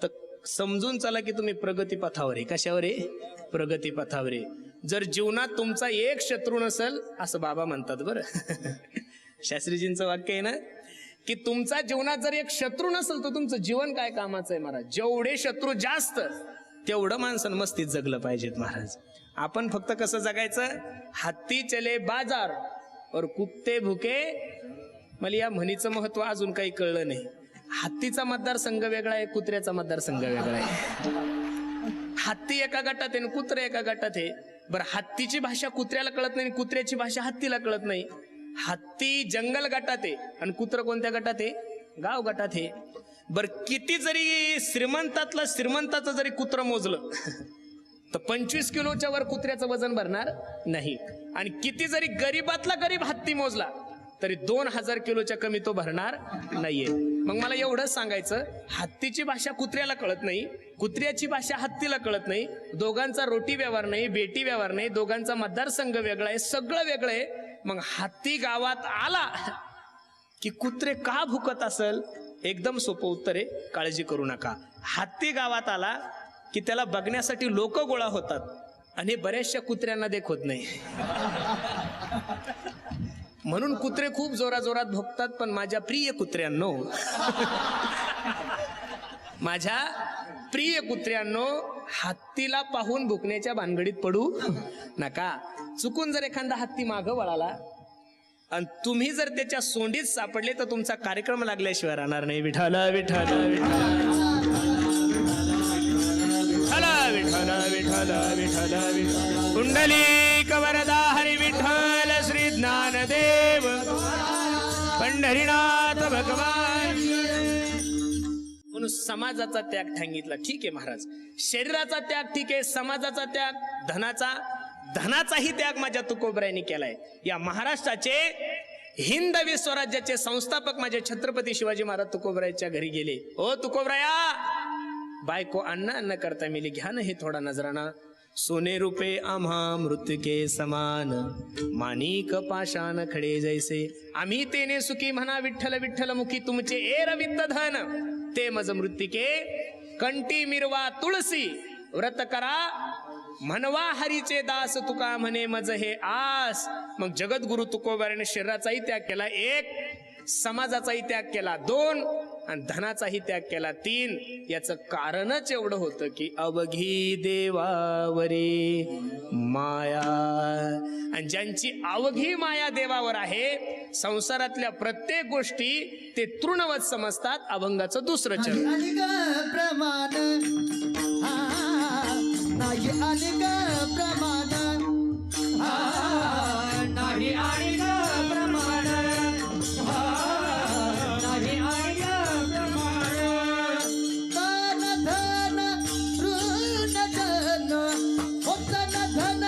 तर समजून चला की तुम्ही प्रगतीपथावर आहे. कशावर आहे? प्रगतीपथावर आहे. जर जीवनात तुमचा एक शत्रू नसेल, असं बाबा म्हणतात बरं शास्त्रीजींचं वाक्य आहे ना, की तुमचा जीवनात जर एक शत्रू नसेल तर तुमचं जीवन काय कामाचं आहे महाराज. जेवढे शत्रू जास्त तेवढं माणसानं मस्तीत जगलं पाहिजेत महाराज. आपण फक्त कसं जगायचं, हत्ती चले बाजार और कुत्ते भुके. मला या म्हणीचं महत्व अजून काही कळलं नाही. हत्तीचा मतदारसंघ वेगळा आहे, कुत्र्याचा मतदारसंघ वेगळा आहे. हत्ती एका गटात आहे आणि कुत्रे एका गटात आहे. बरं, हत्तीची भाषा कुत्र्याला कळत नाही, कुत्र्याची भाषा हत्तीला कळत नाही. हत्ती जंगल गटात आहे आणि कुत्र कोणत्या गटात आहे, गाव गटात आहे. बर, किती जरी श्रीमंताचं जरी कुत्र मोजलं तर 25 किलोच्या वर कुत्र्याचं वजन भरणार नाही. आणि किती जरी गरीबातला गरीब हत्ती मोजला तरी 2000 किलोच्या कमी तो भरणार नाहीये. मग मला एवढंच सांगायचं, हत्तीची भाषा कुत्र्याला कळत नाही, कुत्र्याची भाषा हत्तीला कळत नाही. दोघांचा रोटी व्यवहार नाही, बेटी व्यवहार नाही, दोघांचा मतदारसंघ वेगळा आहे, सगळं वेगळं आहे. मग हत्ती गावात आला की कुत्रे का भुकत असेल? एकदम सोपं उत्तर आहे, काळजी करू नका. हत्ती गावात आला की त्याला बघण्यासाठी लोक गोळा होतात आणि बऱ्याचशा कुत्र्यांना देख होत नाही. म्हणून कुत्रे खूप जोराजोरात भुकतात. पण माझ्या प्रिय कुत्र्यांनो, माझ्या प्रिय कुत्र्यांनो, हत्तीला पाहून भुकण्याच्या भानगडीत पडू नका. चुकून जर एखादा हत्ती मागं वळाला आणि तुम्ही जर त्याच्या सोंडीत सापडले तर तुमचा कार्यक्रम लागल्याशिवाय राहणार नाही. विठ्ठल विठ्ठल विठ्ठल विठ्ठल विठ्ठल विठ्ठल कुंडलिक वरदा हरी विठ्ठल श्री ज्ञानदेव पंढरीनाथ भगवान. म्हणून समाजाचा त्याग सांगितला. ठीक आहे महाराज, शरीराचा त्याग ठीक आहे, समाजाचा त्याग, धनाचाही त्याग माझ्या तुकोबरायांनी केलाय. या महाराष्ट्राचे हिंदवी स्वराज्याचे संस्थापक माझे छत्रपती शिवाजी महाराज तुकोबरायाच्या घरी गेले. ओ तुकोबराया, बायको अन्न करता मिली, घ्या ना हे थोडा नजराना. सोने रुपे आम्हा मृत्युके समान, माणिक पाषाण खडे जैसे. आम्ही तेने सुखी म्हणा विठ्ठल विठ्ठल मुखी, तुमचे एरवित्त धन ते मज मृत्युके. कंठी मिरवा तुळसी व्रत करा, म्हणवा हरीचे दास, तुका म्हणे मज हे आस. मग जगद्गुरु तुकोबाराने शरीराचाही त्याग केला 1, समाजाचाही त्याग केला 2 आणि धनाचाही त्याग केला 3. याचं कारणच एवढं होतं की अवघी देवावरी माया. आणि ज्यांची अवघी माया देवावर आहे, संसारातल्या प्रत्येक गोष्टी ते तृणवत समजतात. अभंगाचं दुसरं चरण. प्रमाण नाही आले ग प्रमाण, नाही आले ग प्रमाण, नाही आले ग प्रमाण. धन धन तृण जन, हो धन धन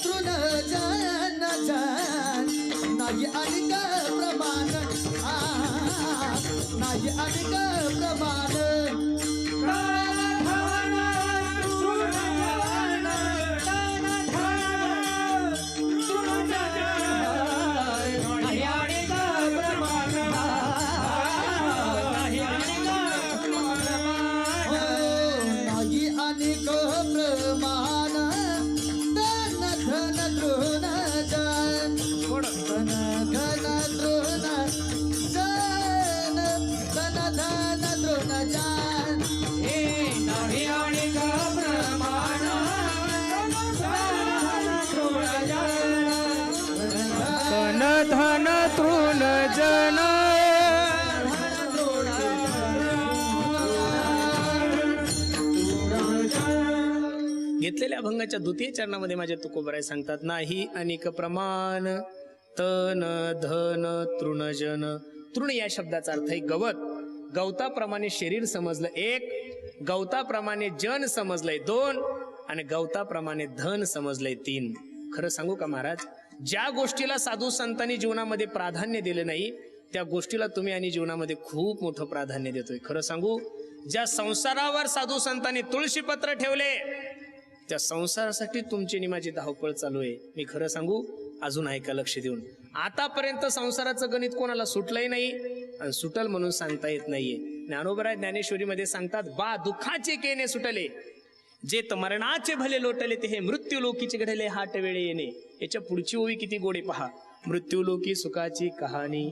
तृण जन जन, नाही आले ग प्रमाण, नाही आले ग प्रमाण. धन तृण जन. घेतलेल्या अभंगाच्या द्वितीय चरणामध्ये माझे तुकोबराय सांगतात, नाही अनेक प्रमाण तन धन तृणजन. तृण या शब्दाचा अर्थ आहे गवत. गवताप्रमाणे शरीर समजलं 1, गवताप्रमाणे जन समजलंय 2 आणि गवताप्रमाणे धन समजलंय 3. खरं सांगू का महाराज, ज्या गोष्टीला साधू संतांनी जीवनामध्ये प्राधान्य दिले नाही त्या गोष्टीला तुम्ही आणि जीवनामध्ये खूप मोठं प्राधान्य देतोय. खरं सांगू, ज्या संसारावर साधू संतांनी तुळशीपत्र ठेवले त्या संसारासाठी तुमची आणि माझी धावपळ चालू आहे. मी खरं सांगू, अजून ऐका लक्ष देऊन. आतापर्यंत संसाराचं गणित कोणाला सुटलंही नाही आणि सुटल म्हणून सांगता येत नाहीये. ज्ञानोबराय ज्ञानेश्वरीमध्ये सांगतात, बा दुःखाचे केने सुटले, जे मरणाचे भले लोटले, ते हे मृत्यू लोकीचे घडले हाट वेळे येणे. याच्या पुढची ओवी किती गोडी पहा. मृत्यू लोकी सुखाची कहाणी,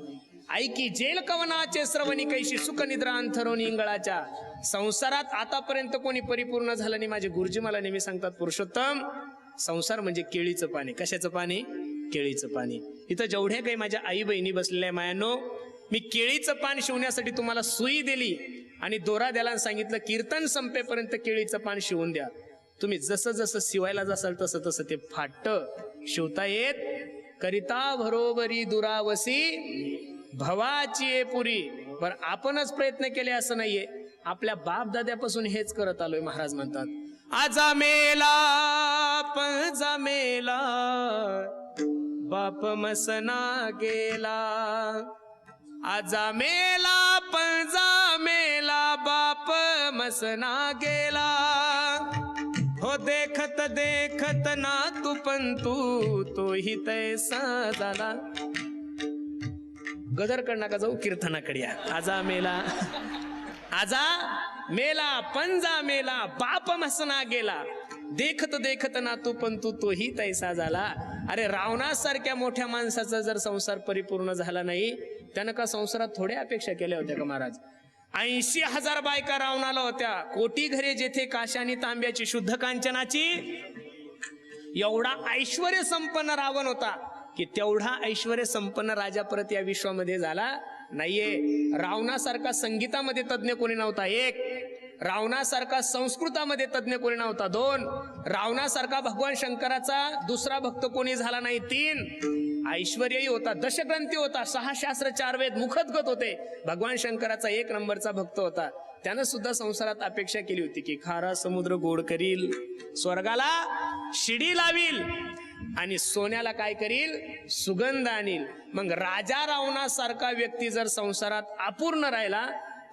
ऐकी जेल कवनाचे श्रवणी कैशी सुख निद्रा अंथरोनी इंगळाच्या. संसारात आतापर्यंत कोणी परिपूर्ण झालं नाही. माझे गुरुजी मला नेहमी सांगतात, पुरुषोत्तम, संसार म्हणजे केळीचं पाणी. कशाचं पाणी? केळीचं पाणी. इथं जेवढ्या काही माझ्या आई बहिणी बसलेल्या आहे मायानो, मी केळीचं पान शिवण्यासाठी तुम्हाला सुई दिली आणि दोरा द्यायला आणि सांगितलं कीर्तन संपेपर्यंत केळीचं पान शिवून द्या. तुम्ही जसं जसं शिवायला जासाल तसं तसं ते फाटतं, शिवता येत. करिता बरोबरी दुरावसी भवाची पुरी. पण आपणच प्रयत्न केले असं नाहीये, आपल्या बाप दाद्यापासून हेच करत आलोय. महाराज म्हणतात, आजा मेला पंजा मेला बाप मसना गेला. आजा मेला पंजा मेला बाप मसना गेला. हो देखत देखत ना तू पण तू ही तैसा झाला. गदरकड नका जाऊ, कीर्तनाकडे या. आजा मेला पंजा मेला बाप मसना गेला. देखत देखत ना तू पण तोही तैसा झाला. अरे रावणासारख्या मोठ्या माणसाचा जर संसार परिपूर्ण झाला नाही, त्यानं का संसारात थोड्या अपेक्षा केल्या होत्या का महाराज? 80,000 बायका रावणाला होत्या. कोटी घरे जेथे काशानी तांब्याची शुद्ध कांचनाची. एवढा ऐश्वर्य संपन्न रावण होता की तेवढा ऐश्वर्य संपन्न राजा परत या विश्वामध्ये झाला नाहीये. रावणासारखा संगीतामध्ये तज्ञ कोणी नव्हता, 1. रावणासारखा संस्कृतामध्ये तज्ञ कोणी नव्हता, 2. रावणासारखा भगवान शंकराचा दुसरा भक्त कोणी झाला नाही, 3. ऐश्वर्यही होता, दशग्रंथी होता, 6 शास्त्र 4 वेद मुखदगत होते. भगवान शंकराचा 1 नंबरचा भक्त होता. त्यानं सुद्धा संसारात अपेक्षा केली होती की खारा समुद्र गोड करील, स्वर्गाला शिडी लावील आणि सोन्याला काय करील, सुगंध आणील. मग राजा रावणासारखा व्यक्ती जर संसारात अपूर्ण राहिला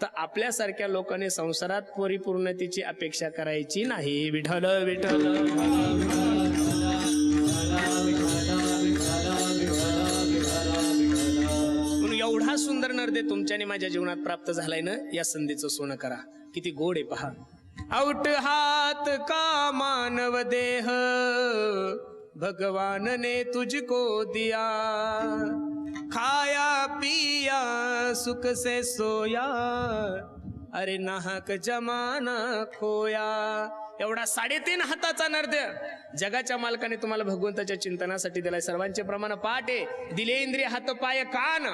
तर आपल्यासारख्या लोकांनी संसारात परिपूर्णतेची अपेक्षा करायची नाही. विठ्ठल विठ्ठल. म्हणून एवढा सुंदर नरदे तुमच्याने माझ्या जीवनात प्राप्त झालाय ना, या संधीचं सोनं करा. किती गोड आहे पहा. औट हात का मानव देह भगवान ने तुझको दिया. खाया पिया सुख से सोया अरे नाहक जमाना खोया. एवढा 3.5 हाताचा नरद्य जगाच्या मालकाने तुम्हाला भगवंताच्या चिंतनासाठी दिलाय. सर्वांचे प्रमाण पाठ आहे. दिले इंद्रिय हात पाय कान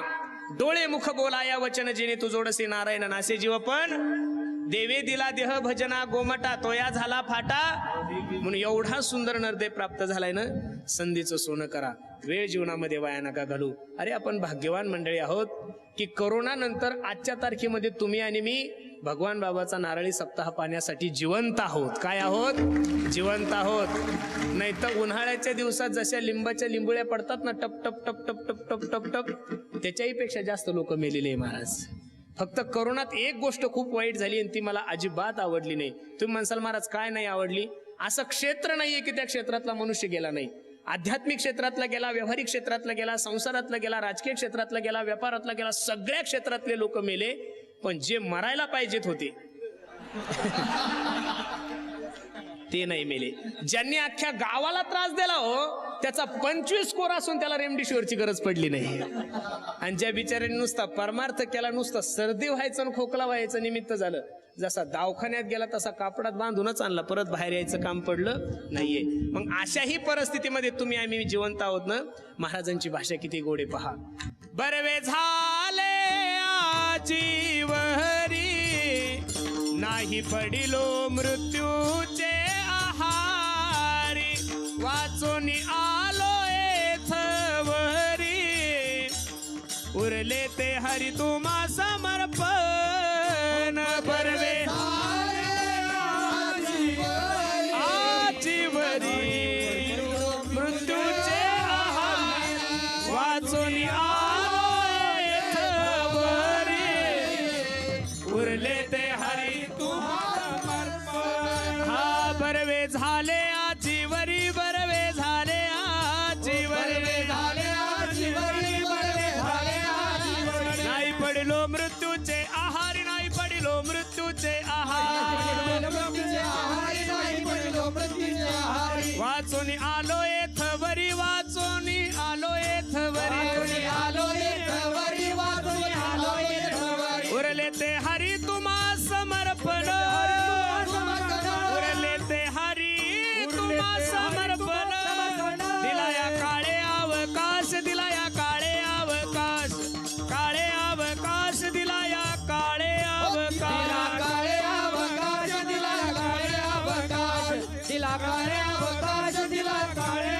डोळे मुख बोलाया वचन जिने तू जोडसे नारायण नासे जीव पण. देवे दिला देह भजना गोमटा तोया झाला फाटा. म्हणून एवढा सुंदर नरदे प्राप्त झालाय ना, संधीचं सोनं करा. वेळ जीवनामध्ये वाया नका घालू. अरे आपण भाग्यवान मंडळी आहोत की करोना नंतर आजच्या तारखेमध्ये तुम्ही आणि मी भगवान बाबाचा नारळी सप्ताह पाहण्यासाठी जिवंत आहोत. काय आहोत? जिवंत आहोत. नाही तर उन्हाळ्याच्या दिवसात जशा लिंबाच्या लिंबुळ्या पडतात ना, टप टप टप टप टप टप टप टप, त्याच्याही पेक्षा जास्त लोक मेलेले आहे महाराज. फक्त करोनात एक गोष्ट खूप वाईट झाली आणि ती मला अजिबात आवडली नाही. तुम्ही म्हणसाल महाराज काय नाही आवडली? असं क्षेत्र नाहीये की त्या क्षेत्रातला मनुष्य गेला नाही. आध्यात्मिक क्षेत्रातला गेला, व्यावहारिक क्षेत्रातला गेला, संसारातला गेला, राजकीय क्षेत्रातला गेला, व्यापारातला गेला, सगळ्या क्षेत्रातले लोक मेले. पण जे मरायला पाहिजेत होते ते नाही मेले. ज्यांनी अख्ख्या गावाला त्रास दिला हो, त्याचा 25 स्कोर असून त्याला रेमडेसिवीरची गरज पडली नाही. आणि ज्या बिचाऱ्यांनी नुसता परमार्थ केला, नुसता सर्दी व्हायचं आणि खोकला व्हायचं निमित्त झालं, जसा दवाखान्यात गेला तसा कापडात बांधूनच आणला, परत बाहेर यायचं काम पडलं नाहीये. मग अशाही परिस्थितीमध्ये तुम्ही आम्ही जिवंत आहोत ना. महाराजांची भाषा किती गोडे पहा. बरवे झाले आजीवरी नाही पडिलो मृत्यूचे आहारी. वाचून आलो येथवरी उरले ते हरी तुम्हा समर्पण. बरवे आजीवरी मृत्यूचे आहारी वाचून आलो येथवरी उरले ते हरी तुम्हा समर्पण. हा बरवे झाले आजीवरी, बरवे झाले आजीवरी, नाही पडलो मृत्यूचे आहारी, नाही पडलो मृत्यूचे आहारी. वाचून आलो येथवरी, वाचून आलो येथवरी, आलो येथवरी, वाचून दिला काळ्या आकाश दिला काळ्या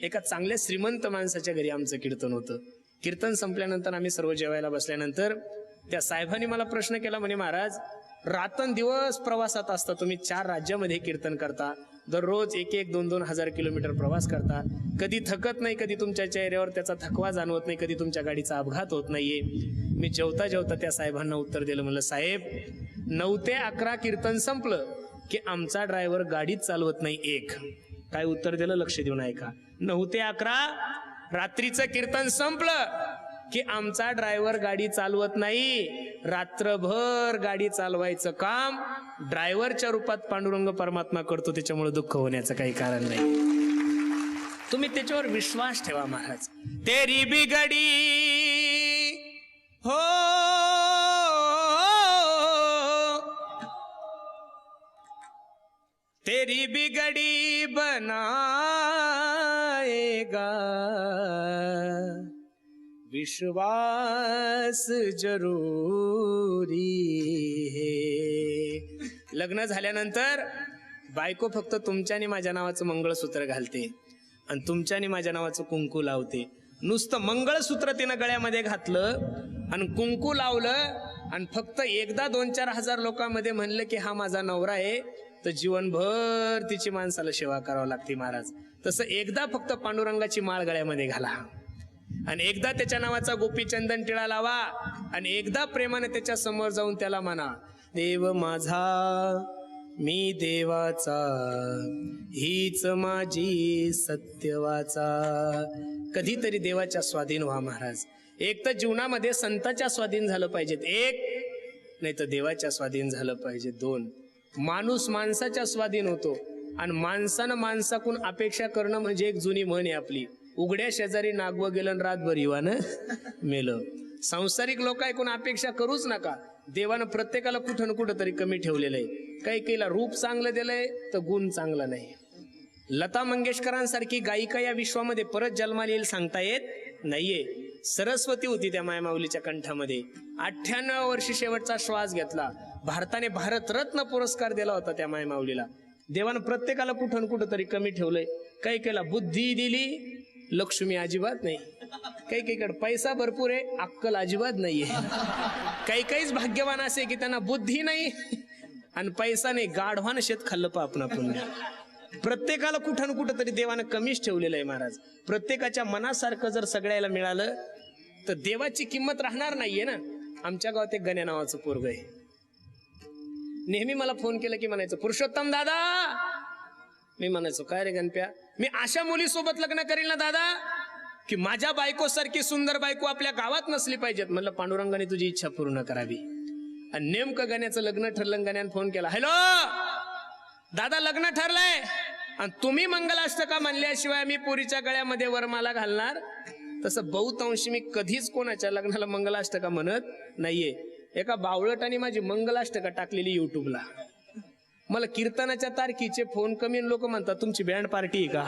एका चांगल्या श्रीमंत माणसाच्या घरी आमचं कीर्तन होतं. कीर्तन संपल्यानंतर आम्ही सर्व जेवायला बसल्यानंतर त्या साहेबांनी मला प्रश्न केला, म्हणे महाराज रात्रंदिवस प्रवासात असता तुम्ही, 4 राज्यामध्ये कीर्तन करता, दररोज 1-1, 2-2 हजार किलोमीटर प्रवास करता, कधी थकत नाही, कधी तुमच्या चेहऱ्यावर त्याचा थकवा जाणवत नाही, कधी तुमच्या गाडीचा अपघात होत नाहीये. मी जेवता जेवता त्या साहेबांना उत्तर दिलं, म्हणलं साहेब 9 ते 11 कीर्तन संपलं की आमचा ड्रायव्हर गाडीच चालवत नाही. एक काय उत्तर दिलं लक्ष देऊन ऐका. 9 ते 11 रात्रीचं कीर्तन संपलं की आमचा ड्रायव्हर गाडी चालवत नाही. रात्रभर गाडी चालवायचं काम ड्रायव्हरच्या रूपात पांडुरंग परमात्मा करतो, त्याच्यामुळे दुःख होण्याचं काही कारण नाही. तुम्ही त्याच्यावर विश्वास ठेवा महाराज. तेरी बिगडी हो तेरी बिगड़ी बनाएगा विश्वास जरूरी है. लग्न झाल्यानंतर बायको फक्त तुमच्या आणि माझ्या नावाचं मंगळसूत्र घालते आणि तुमच्या आणि माझ्या नावाचं कुंकू लावते. नुसतं मंगळसूत्र तिनं गळ्यामध्ये घातलं आणि कुंकू लावलं आणि फक्त एकदा 2-4 हजार लोकांमध्ये म्हणलं की हा माझा नवरा आहे, तर जीवनभर तिची माणसाला सेवा करावं लागते महाराज. तसं एकदा फक्त पांडुरंगाची माळ गळ्यामध्ये घाला आणि एकदा त्याच्या नावाचा गोपीचंदन टिळा लावा आणि एकदा प्रेमाने त्याच्या समोर जाऊन त्याला म्हणा, देव माझा मी देवाचा, हीच माझी सत्यवाचा. कधीतरी देवाच्या स्वाधीन व्हा महाराज. एक तर जीवनामध्ये संताच्या स्वाधीन झालं पाहिजेत, 1 नाही तर देवाच्या स्वाधीन झालं पाहिजे, 2. माणूस माणसाच्या स्वाधीन होतो आणि माणसानं माणसाकडून अपेक्षा करणं म्हणजे एक जुनी म्हण आहे आपली, उघड्या शेजारी नागवं गेलं रातभर हिवानं मेलं. सांसारिक लोक ऐकून अपेक्षा करूच नका. देवानं प्रत्येकाला कुठं ना कुठं तरी कमी ठेवलेलं आहे. काही काहीला रूप चांगलं दिलंय तर गुण चांगला नाही. लता मंगेशकरांसारखी गायिका या विश्वामध्ये परत जन्माला येईल सांगता येत नाहीये. सरस्वती होती त्या मायमाऊलीच्या कंठामध्ये. 98 वर्षी शेवटचा श्वास घेतला. भारताने भारतरत्न पुरस्कार दिला होता त्या मायमाऊलीला. देवानं प्रत्येकाला कुठं ना कुठं तरी कमी ठेवलंय. काही काहीला बुद्धी दिली, लक्ष्मी अजिबात नाही. काही काहीकडे पैसा भरपूर आहे, अक्कल अजिबात नाहीये. काही काहीच भाग्यवान असे की त्यांना बुद्धी नाही आणि पैसा नाही, गाढवानं शेत खाल्लं पा आपण. प्रत्येकाला कुठं ना कुठं तरी देवानं कमीच ठेवलेलं आहे महाराज. प्रत्येकाच्या मनासारखं जर सगळ्याला मिळालं तर देवाची किंमत राहणार नाहीये ना. आमच्या गावात एक गण्या नावाचं पोरग आहे. नेहमी मला फोन केला की म्हणायचं, पुरुषोत्तम दादा. मी म्हणायचो काय रे गणप्या, मी अशा मुलीसोबत लग्न करील ना दादा की माझ्या बायकोसारखी सुंदर बायको आपल्या गावात नसली पाहिजेत. म्हणलं पांडुरंगाने तुझी इच्छा पूर्ण करावी. आणि नेमकं गण्याचं लग्न ठरलं. गण्यानं फोन केला, हॅलो दादा लग्न ठरलंय आणि तुम्ही मंगलाष्टका म्हणल्याशिवाय मी पोरीच्या गळ्यामध्ये वरमाला घालणार. तसं बहुतांशी मी कधीच कोणाच्या लग्नाला मंगलाष्टका म्हणत नाहीये. एका बावळटाने माझी मंगलाष्टका टाकलेली युट्यूबला. मला कीर्तनाच्या तारखीचे फोन कमी, लोक म्हणतात तुमची बँड पार्टी आहे का,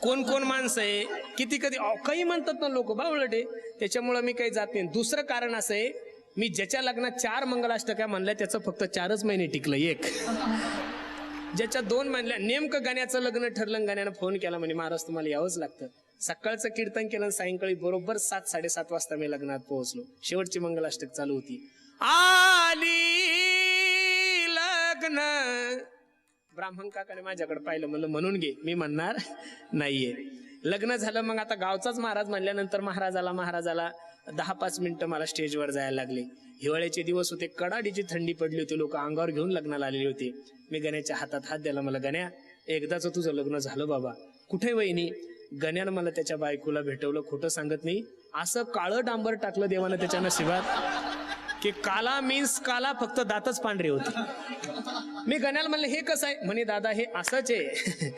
कोण कोण माणसं आहे, किती कधी काही म्हणतात ना लोक बावळटे. त्याच्यामुळे मी काही जात नाही. दुसरं कारण असं आहे, मी ज्याच्या लग्नात 4 मंगलाष्टका म्हणल्या त्याचं फक्त 4च महिने टिकलं. एक ज्याच्या 2 म्हणल्या. नेमकं गाण्याचं लग्न ठरलं. गाण्यानं फोन केला, म्हणे महाराज तुम्हाला यावंच लागतं. सकाळचं कीर्तन केलं, सायंकाळी बरोबर 7-7:30 वाजता मी लग्नात पोहोचलो. शेवटची मंगलाष्टक चालू होती. आली लग्न. ब्राह्मण काकाने माझ्याकडे पाहिलं, म्हणलं म्हणून घे. मी म्हणणार नाहीये. लग्न झालं. मग आता गावचाच महाराज म्हणल्यानंतर महाराजाला 10-5 मिनिटं मला स्टेजवर जायला लागले. हिवाळ्याचे दिवस होते, कडाडीची थंडी पडली होती. लोक अंगावर घेऊन लग्नाला आलेली होती. मी गण्याच्या हातात हात द्याला. मला गण्या एकदाच तुझं लग्न झालं बाबा. कुठे वहिनी? गण्यानं मला त्याच्या बायकोला भेटवलं. खोटं सांगत नाही. असं काळं डांबर टाकलं देवानं त्याच्या नशिबात की काला मीन्स काला, फक्त दातच पांढरे होते. मी गण्याला म्हणलं हे कसं आहे? म्हणे दादा हे असंच आहे,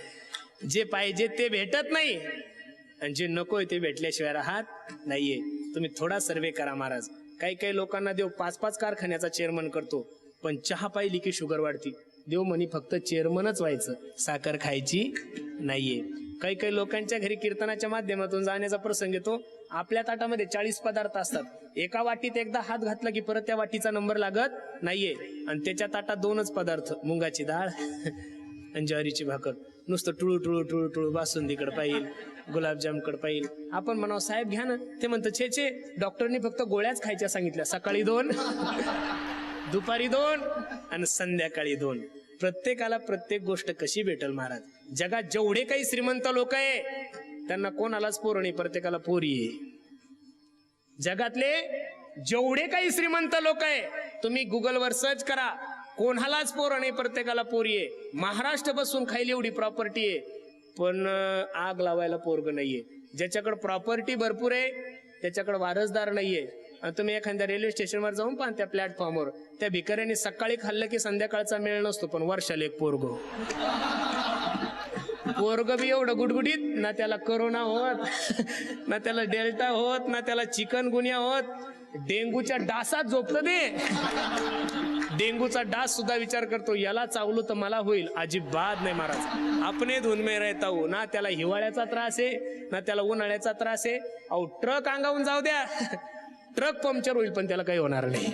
जे पाहिजे ते भेटत नाही आणि जे नकोय ते भेटल्याशिवाय राहत नाहीये. तुम्ही थोडा सर्वे करा महाराज. काही काही लोकांना देव 5-5 कारखान्याचा चेअरमन करतो, पण चहा पाहिली की शुगर वाढती. देव म्हणे फक्त चेअरमनच व्हायचं, साखर खायची नाहीये. काही काही लोकांच्या घरी कीर्तनाच्या माध्यमातून जाण्याचा प्रसंग येतो. आपल्या ताटामध्ये 40 पदार्थ असतात. एका वाटीत एकदा हात घातला की परत त्या वाटीचा नंबर लागत नाहीये. आणि त्याच्या ताटात 2च पदार्थ, मुंगाची डाळ आणि ज्वारीची भाकर. नुसतं टुळू टुळू टुळू टुळू बासुंदीकडे पाहिजे, गुलाबजामकडे पाहिजे. आपण म्हणावं साहेब घ्या ना, ते म्हणतं छे डॉक्टरनी फक्त गोळ्याच खायच्या सांगितल्या, सकाळी 2 दुपारी 2 आणि संध्याकाळी 2. प्रत्येकाला प्रत्येक गोष्ट कशी भेटल महाराज. जगात जेवढे काही श्रीमंत लोक आहे त्यांना कोणालाच पोर नाही, प्रत्येकाला पोरी आहे. जगातले जेवढे काही श्रीमंत लोक आहे तुम्ही गुगलवर सर्च करा, कोणालाच पोर नाही, प्रत्येकाला पोरी आहे. महाराष्ट्र बसून खायली एवढी प्रॉपर्टी आहे, पण आग लावायला पोरग नाहीये. ज्याच्याकडे प्रॉपर्टी भरपूर आहे त्याच्याकडे वारसदार नाहीये. आणि तुम्ही एखाद्या रेल्वे स्टेशनवर जाऊन पाहा, त्या प्लॅटफॉर्मवर त्या भिकाऱ्यांनी सकाळी खाल्लं की संध्याकाळचा मेळ नसतो, पण वर्षाला एक पोरग. पोरग बी एवढं गुडगुडीत, ना त्याला कोरोना होत, ना त्याला डेल्टा होत, ना त्याला चिकनगुनिया होत. डेंगूच्या डासात झोपतं ते. डेंगूचा डास सुद्धा विचार करतो, याला चावलो तर मला होईल. अजिबात नाही महाराज. आपणे धुन में रहता हो ना. त्याला हिवाळ्याचा त्रास आहे ना त्याला उन्हाळ्याचा त्रास आहे. अहो ट्रक अंगावून जाऊ द्या, ट्रक पंक्चर होईल पण त्याला काही होणार नाही.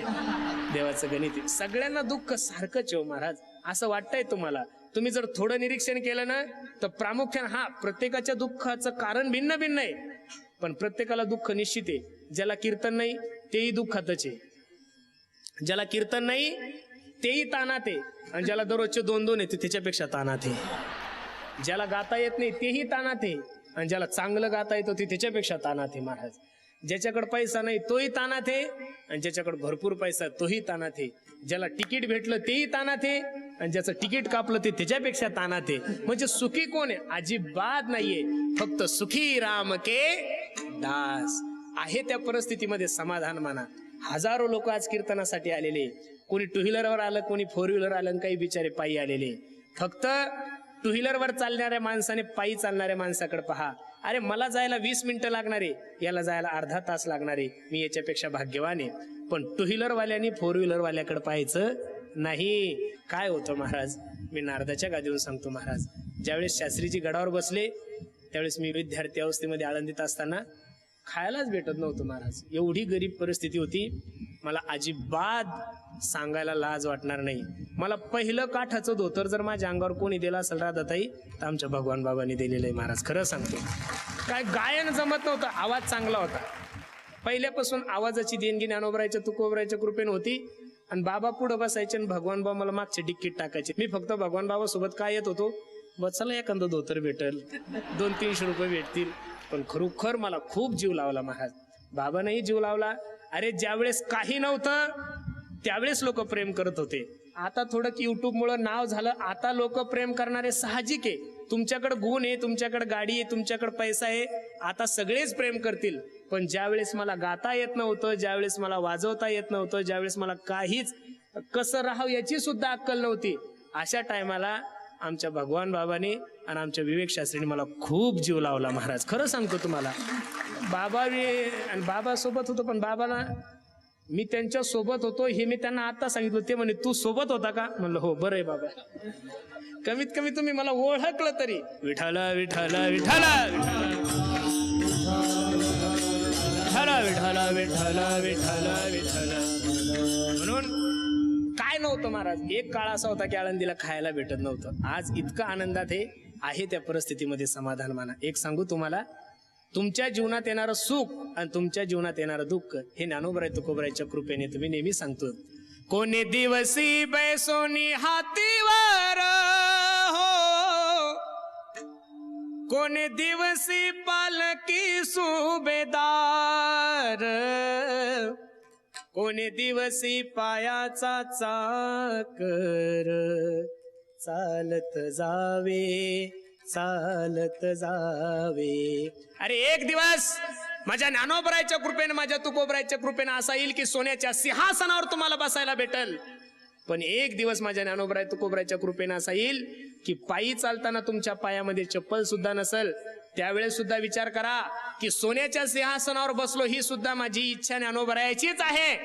देवाचं गणित. सगळ्यांना दुःख सारखंच आहे महाराज. असं वाटतंय तुम्हाला? तुम्ही जर थोडं निरीक्षण केलं ना तर प्रामुख्याने प्रत्येकाच्या दुःखाचं कारण भिन्न भिन्न आहे, पण प्रत्येकाला दुःख निश्चित आहे. ज्याला कीर्तन नाही तेही दुःखातच आहे, ज्याला कीर्तन नाही तेही ताणात आहे, आणि ज्याला दररोजचे 2-2 येते त्याच्यापेक्षा ताणात आहे. ज्याला गाता येत नाही तेही ताणात आहे, आणि ज्याला चांगलं गाता येतं ते त्याच्यापेक्षा ताणात आहे महाराज. ज्याच्याकडे पैसा नाही तोही ताणात आहे, आणि ज्याच्याकडे भरपूर पैसा तोही ताणात आहे. ज्याला तिकीट भेटलं तेही ताणात आहे, आणि ज्याचं तिकीट कापलं ते त्याच्यापेक्षा ताणात आहे. म्हणजे सुखी कोण आहे? अजिबात नाहीये. फक्त सुखी राम के दास आहे. त्या परिस्थितीमध्ये समाधान माना. हजारो लोक आज कीर्तनासाठी आलेले. कोणी 2 व्हीलरवर आलं, कोणी 4 व्हीलर आलं, आणि काही बिचारे पायी आलेले. फक्त 2 व्हीलरवर चालणाऱ्या माणसाने पायी चालणाऱ्या माणसाकडे पहा. अरे मला जायला 20 मिनिटं लागणारे, याला जायला अर्धा तास लागणारे, मी याच्यापेक्षा भाग्यवान आहे. पण 2 व्हीलरवाल्यानी 4 व्हीलरवाल्याकडे पाहायचं नाही. काय होतं महाराज? मी नारदाच्या गादीवरून सांगतो महाराज. ज्यावेळेस शास्त्रीजी गडावर बसले त्यावेळेस मी विद्यार्थी अवस्थेमध्ये आळंदीत असताना खायलाच भेटत नव्हतं महाराज. एवढी गरीब परिस्थिती होती. मला अजिबात सांगायला लाज वाटणार नाही, मला पहिलं काठाचं धोतर जर माझ्या अंगावर कोणी दिलं असेल राधाताई तर आमच्या भगवान बाबांनी दिलेलं आहे महाराज. खरं सांगतो. काय गायन जमत नव्हतं, आवाज चांगला होता. पहिल्यापासून आवाजाची देणगी ज्ञानोबरायच्या तुकोबरायच्या कृपेने होती. आणि बाबा पुढं बसायचे आणि भगवान बाबा मला मागचे डिक्कीट टाकायचे. मी फक्त भगवान बाबा सोबत काय येत होतो, बस चला एखादं धोतर भेटल, 200-300 रुपये भेटतील. पण खरोखर मला खूप जीव लावला महाराज. बाबांनाही जीव लावला. अरे ज्यावेळेस काही नव्हतं त्यावेळेस लोक प्रेम करत होते. आता थोडं की युट्यूबमुळे नाव झालं, आता लोक प्रेम करणारे साहजिक आहे. तुमच्याकडे गुण आहे, तुमच्याकडे गाडी आहे, तुमच्याकडे पैसा आहे, आता सगळेच प्रेम करतील. पण ज्यावेळेस मला गाता येत नव्हतं, ज्यावेळेस मला वाजवता येत नव्हतं, ज्यावेळेस मला काहीच कसं राहावं याची सुद्धा अक्कल नव्हती, अशा टायमाला आमच्या भगवान बाबांनी आणि आमच्या विवेक शास्त्रीने मला खूप जीव लावला महाराज. खरं सांगतो तुम्हाला. बाबा आणि बाबा सोबत होतो, पण बाबाला मी त्यांच्या सोबत होतो हे मी त्यांना आता सांगितलं. ते म्हणे तू सोबत होता का? म्हणलं हो. बरं आहे बाबा, कमीत कमी तुम्ही मला ओळखलं तरी. विठाला विठाला विठाला विठाला विठाला विठाला विठाला विठाला. म्हणून काय नव्हतं महाराज. एक काळ असा होता की आळंदीला खायला भेटत नव्हतं. आज इतकं आनंदात आहे त्या परिस्थितीमध्ये समाधान माना. एक सांगू तुम्हाला, तुमच्या जीवनात येणारं सुख आणि तुमच्या जीवनात येणारं दुःख हे ज्ञानोबराय तुकोबरायच्या कृपेने तुम्ही नेहमी सांगतो. कोणी दिवसी बैसोनी हातीवर हो, कोणी दिवसी पालकी सुभेदार, कोणी दिवसी पायाचा चाकर, चालत जावे चालत जावे. अरे एक दिवस माझ्या ज्ञानोबरायच्या कृपेने, माझ्या तुकोबरायच्या कृपेने असा येईल की सोन्याच्या सिंहासनावर तुम्हाला बसायला भेटल. पण एक दिवस माझ्या ज्ञानोबराय तुकोबरायच्या कृपेने असा येईल की पायी चालताना तुमच्या पायामध्ये चप्पल सुद्धा नसल. त्यावेळेस सुद्धा विचार करा की सोन्याच्या सिंहासनावर बसलो ही सुद्धा माझी इच्छा ज्ञानोबरायचीच आहे.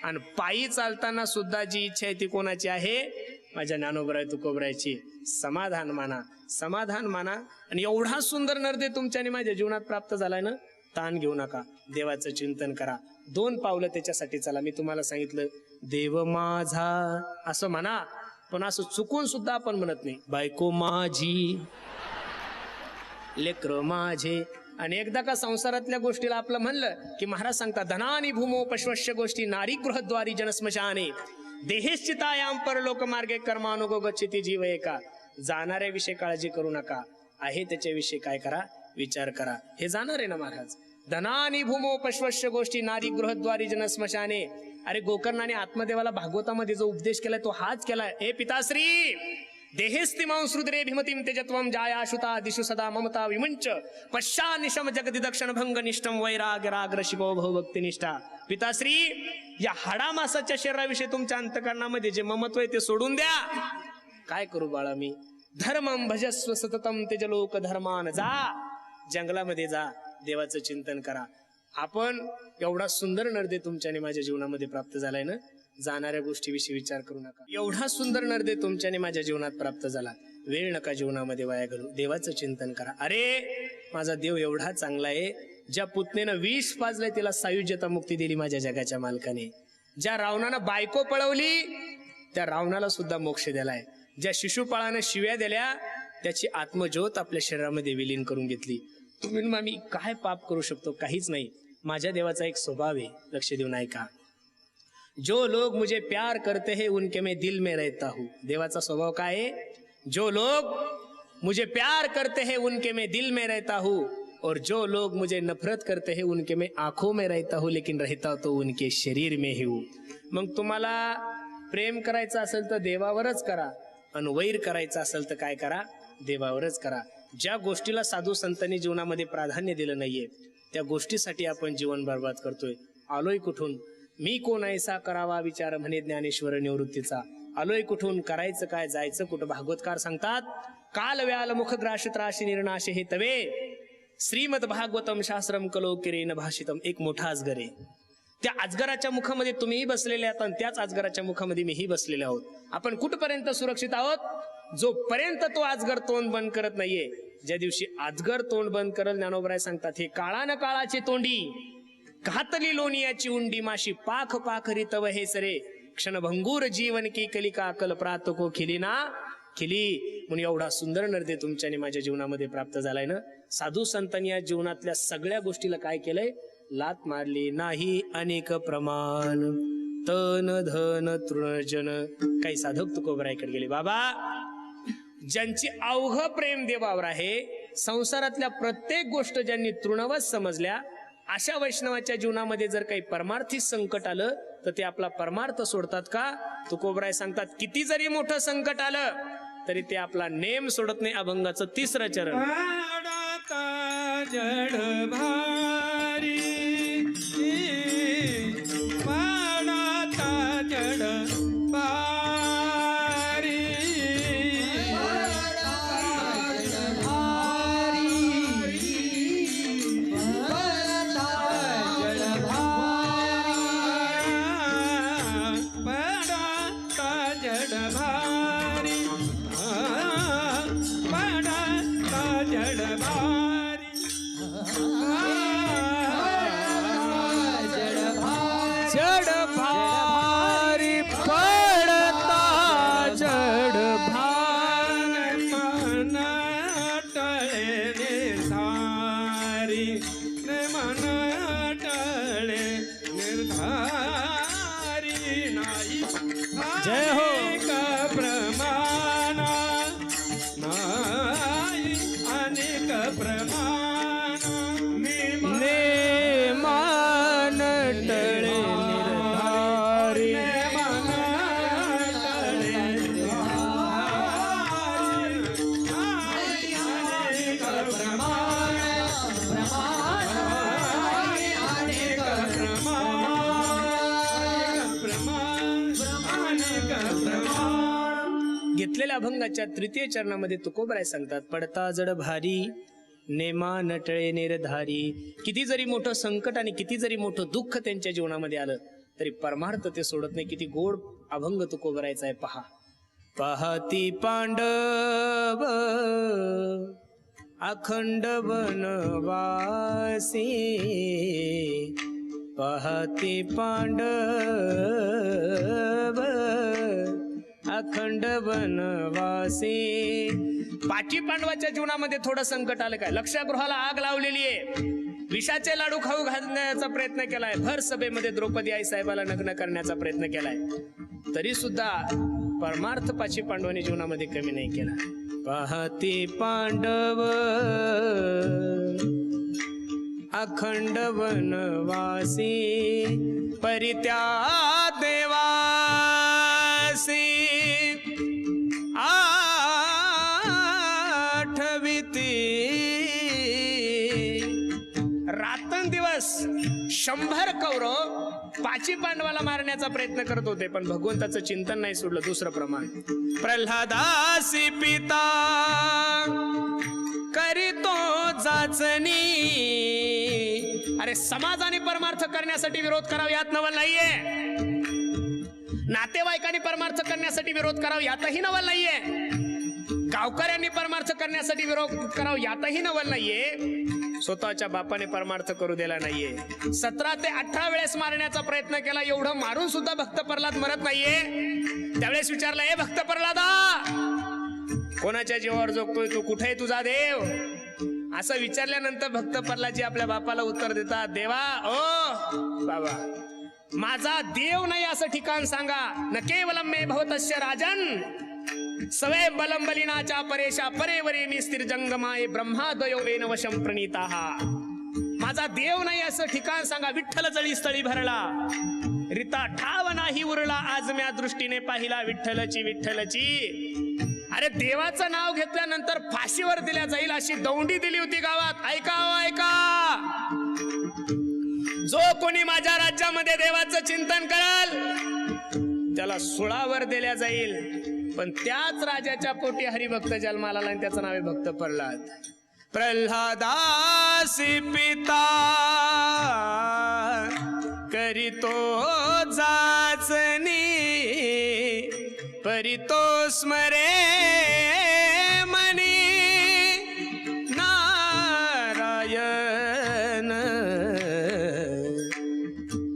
आणि पायी चालताना सुद्धा जी इच्छा आहे ती कोणाची आहे? माझ्या ज्ञानोबराय तुकोबरायची. समाधान माना, समाधान माना. आणि एवढा सुंदर नर्दे तुमच्याने माझ्या जीवनात प्राप्त झालाय ना, ताण घेऊ नका, देवाचं चिंतन करा. 2 पावलं त्याच्यासाठी चला. मी तुम्हाला सांगितलं देव माझा असं म्हणा, पण असं चुकून सुद्धा आपण म्हणत नाही. बायको माझी, लेकर माझे. आणि एकदा का संसारातल्या गोष्टीला आपलं म्हणलं की महाराज सांगतात धनानी भूमो पश्वश्य गोष्टी नारी गृहद्वारी जनस्मशाने देहेश्चितायाम परलोक मार्गे कर्मानुगो गच्छति जीव एका. जाणाऱ्याविषयी काळजी करू नका, आहे त्याच्याविषयी काय करा, विचार करा. हे जाणार आहे ना महाराज. धनानी भूमो पश्वश्य गोष्टी नारी गृहद्वारी जनस्मशाने. अरे गोकर्णाने आत्मदेवाला भागवतामध्ये जो उपदेश केलाय तो हाच केलाय. हे पिताश्री देहेस्तिमांस रुद्रे भीमतीम तेजत्वम जाया शुता दिशु सदा ममता विमुंच पश्चा निशम जगति दक्षिण भंग निष्ठम वैराग्य राग्र शिको भक्ती निष्ठा. पिताश्री या हाडामासाच्या शरीराविषयी तुमच्या अंतकरणामध्ये जे ममत्व आहे ते सोडून द्या. काय करू बाळा मी? धर्मम भजस्व सततम तेजलोक धर्मान. जा जंगलामध्ये जा, देवाचं चिंतन करा. आपण एवढा सुंदर नरदे तुमच्याने माझ्या जीवनामध्ये प्राप्त झालाय ना, जाणाऱ्या गोष्टीविषयी विचार करू नका. एवढा सुंदर नरदे तुमच्याने माझ्या जीवनात प्राप्त झाला, वेळ नका जीवनामध्ये वाया घालू, देवाचं चिंतन करा. अरे माझा देव एवढा चांगला आहे, ज्या पुतनेनं विष पाजलंय तिला सायुज्यता मुक्ती दिली माझ्या जगाच्या मालकाने. ज्या रावणानं बायको पळवली त्या रावणाला सुद्धा मोक्ष दिलाय. ज्या शिशुपाळानं शिव्या दिल्या त्याची आत्मज्योत आपल्या शरीरामध्ये विलीन करून घेतली. तुम्ही मी काय पाप करू शकतो? काहीच नाही. माझ्या देवाचा एक स्वभाव आहे, लक्ष देऊन ऐका. जो लोग मुझे प्यार करते हैं उनके मैं दिल में रहता हूँ. देवाचा स्वभाव काय आहे? जो लोग मुझे प्यार करते हैं उनके मैं दिल में रहता हूँ और जो लोग मुझे नफरत करते हैं उनके मैं आंखों में रहता हूँ लेकिन रहता तो उनके शरीर में ही हूँ. मग तुम्हाला प्रेम करायचं असेल तर देवावरच करा, आणि वैर करायचं असेल तर काय करा, देवावरच करा. ज्या गोष्टीला साधू संतांनी जीवनामध्ये प्राधान्य दिलं नाहीये त्या गोष्टीसाठी आपण जीवन बर्बाद करतोय. आलोय कुठून? मी कोण ऐसा करावा विचार म्हणे ज्ञानेश्वर निवृत्तीचा. आलोय कुठून, करायचं काय, जायचं कुठं? भागवतकार सांगतात काल व्याल मुख ग्राश त्राशी निर्नाशे हे तवे श्रीमद भागवतम शास्त्रम कलो किरेन भाषितम. एक मोठा अजगर आहे, त्या अजगराच्या मुखामध्ये तुम्हीही बसलेले आहात आणि त्याच अजगराच्या मुखामध्ये मीही बसलेले आहोत. आपण कुठपर्यंत सुरक्षित आहोत? जोपर्यंत तो अजगर तोंड बंद करत नाहीये. ज्या दिवशी अजगर तोंड बंद करल, ज्ञानोबराय सांगतात हे काळान काळाची तोंडी घातली लोणियाची उंडी माशी पाख पाखरी तव हे सरे क्षणभंगूर जीवन की कलिका कल प्रातको खिली ना खिली. म्हणून एवढा सुंदर नरदे तुमच्याने माझ्या जीवनामध्ये प्राप्त झालाय ना. साधू संतांनी या जीवनातल्या सगळ्या गोष्टीला काय केलंय? लात मारली नाही अनेक प्रमाण तन धन तृणजन. काही साधक तुकोबरायकडे गेले. बाबा ज्यांची अवघ प्रेम देवावर आहे, संसारातल्या प्रत्येक गोष्ट ज्यांनी तृणवत समजल्या, अशा वैष्णवाच्या जीवनामध्ये जर काही परमार्थी संकट आलं तर ते आपला परमार्थ सोडतात का? तुकोबराय सांगतात किती जरी मोठं संकट आलं तरी ते आपला नेम सोडत नाही. अभंगाचं 3रं चरण. जड भारी पाडाता जड भारी जय हो. प्रमाण नाही अनेक प्रमाण नेमान टळे निर्धारी. घेतलेल्या अभंगाच्या 3य चरणामध्ये तुकोबराय सांगतात पडता जड भारी नेमा नटळे निर्धारी. किती जरी मोठं संकट आणि किती जरी मोठं दुःख त्यांच्या जीवनामध्ये आलं तरी परमार्थ ते सोडत नाही. किती गोड अभंग तुकोबरायचा आहे पहा. पाहती पांडव अखंड वनवासी पाहती पांडव अखंड वनवासी. पाची पांडवाच्या जीवनामध्ये थोडं संकट आलं काय? लक्षगृहाला आग लावलेली आहे, विषाचे लाडू खाऊ घालण्याचा प्रयत्न केलाय, भर सभेमध्ये द्रौपदी आई साहेबाला नग्न करण्याचा प्रयत्न केलाय, तरी सुद्धा परमार्थ पाची पांडवांनी जीवनामध्ये कमी नाही केला. पाहती पांडव अखंड वनवासी परित्याग देवासी आठविती. रात्रंदिवस 100 कौरव पाची पांडवाला मारण्याचा प्रयत्न करत होते, पण भगवंताचं चिंतन नाही सोडलं. दुसरं प्रमाण, प्रल्हादासी पिता करीतो जाचणी. अरे समाज आणि परमार्थ करण्यासाठी विरोध करावा यात नवल नाहीये, नातेवाईकांनी परमार्थ करण्यासाठी विरोध करावा यातही नवल नाहीये, गावकऱ्यांनी परमार्थ करण्यासाठी विरोध करावा यातही नवल नाहीये, स्वतःच्या बापाने परमार्थ करू दिला नाहीये. 17 ते 18 वेळेस मारण्याचा प्रयत्न केला, एवढं मारून सुद्धा भक्त प्रल्हाद मरत नाहीये. त्यावेळेस विचारलं, हे भक्त प्रल्हादा, कोणाच्या जीवावर जोगतोय तू, कुठे आहे तुझा देव? असं विचारल्यानंतर भक्त प्रल्हादजी आपल्या बापाला उत्तर देतात, देवा ओ बाबा, माझा देव नाही असं ठिकाण सांगा. न केवलम मे भवतस्य राजन सवय बलंबलिनाच्या परेशा परेवरी मी स्थिर जंगमाय ब्रह्मादयो वेन वशम प्रणीताहा. माझा देव नाही असं ठिकाण सांगा. विठ्ठल जळी स्थळी भरला, रिता ठाव नाही उरला, आज म्या दृष्टीने पाहिला विठ्ठलची विठ्ठलची. अरे देवाचं नाव घेतल्यानंतर फाशीवर दिल्या जाईल अशी दौंडी दिली होती गावात. ऐका हो ऐका, जो कोणी माझ्या राज्यामध्ये देवाचं चिंतन करल त्याला सुळावर दिल्या जाईल. पण त्याच राजाच्या पोटी हरिभक्त जन्माला आला आणि त्याचं नाव आहे भक्त प्रल्हाद. प्रल्हादासी पिता करीतो जाचणी परितो स्मरे मनी नारायण.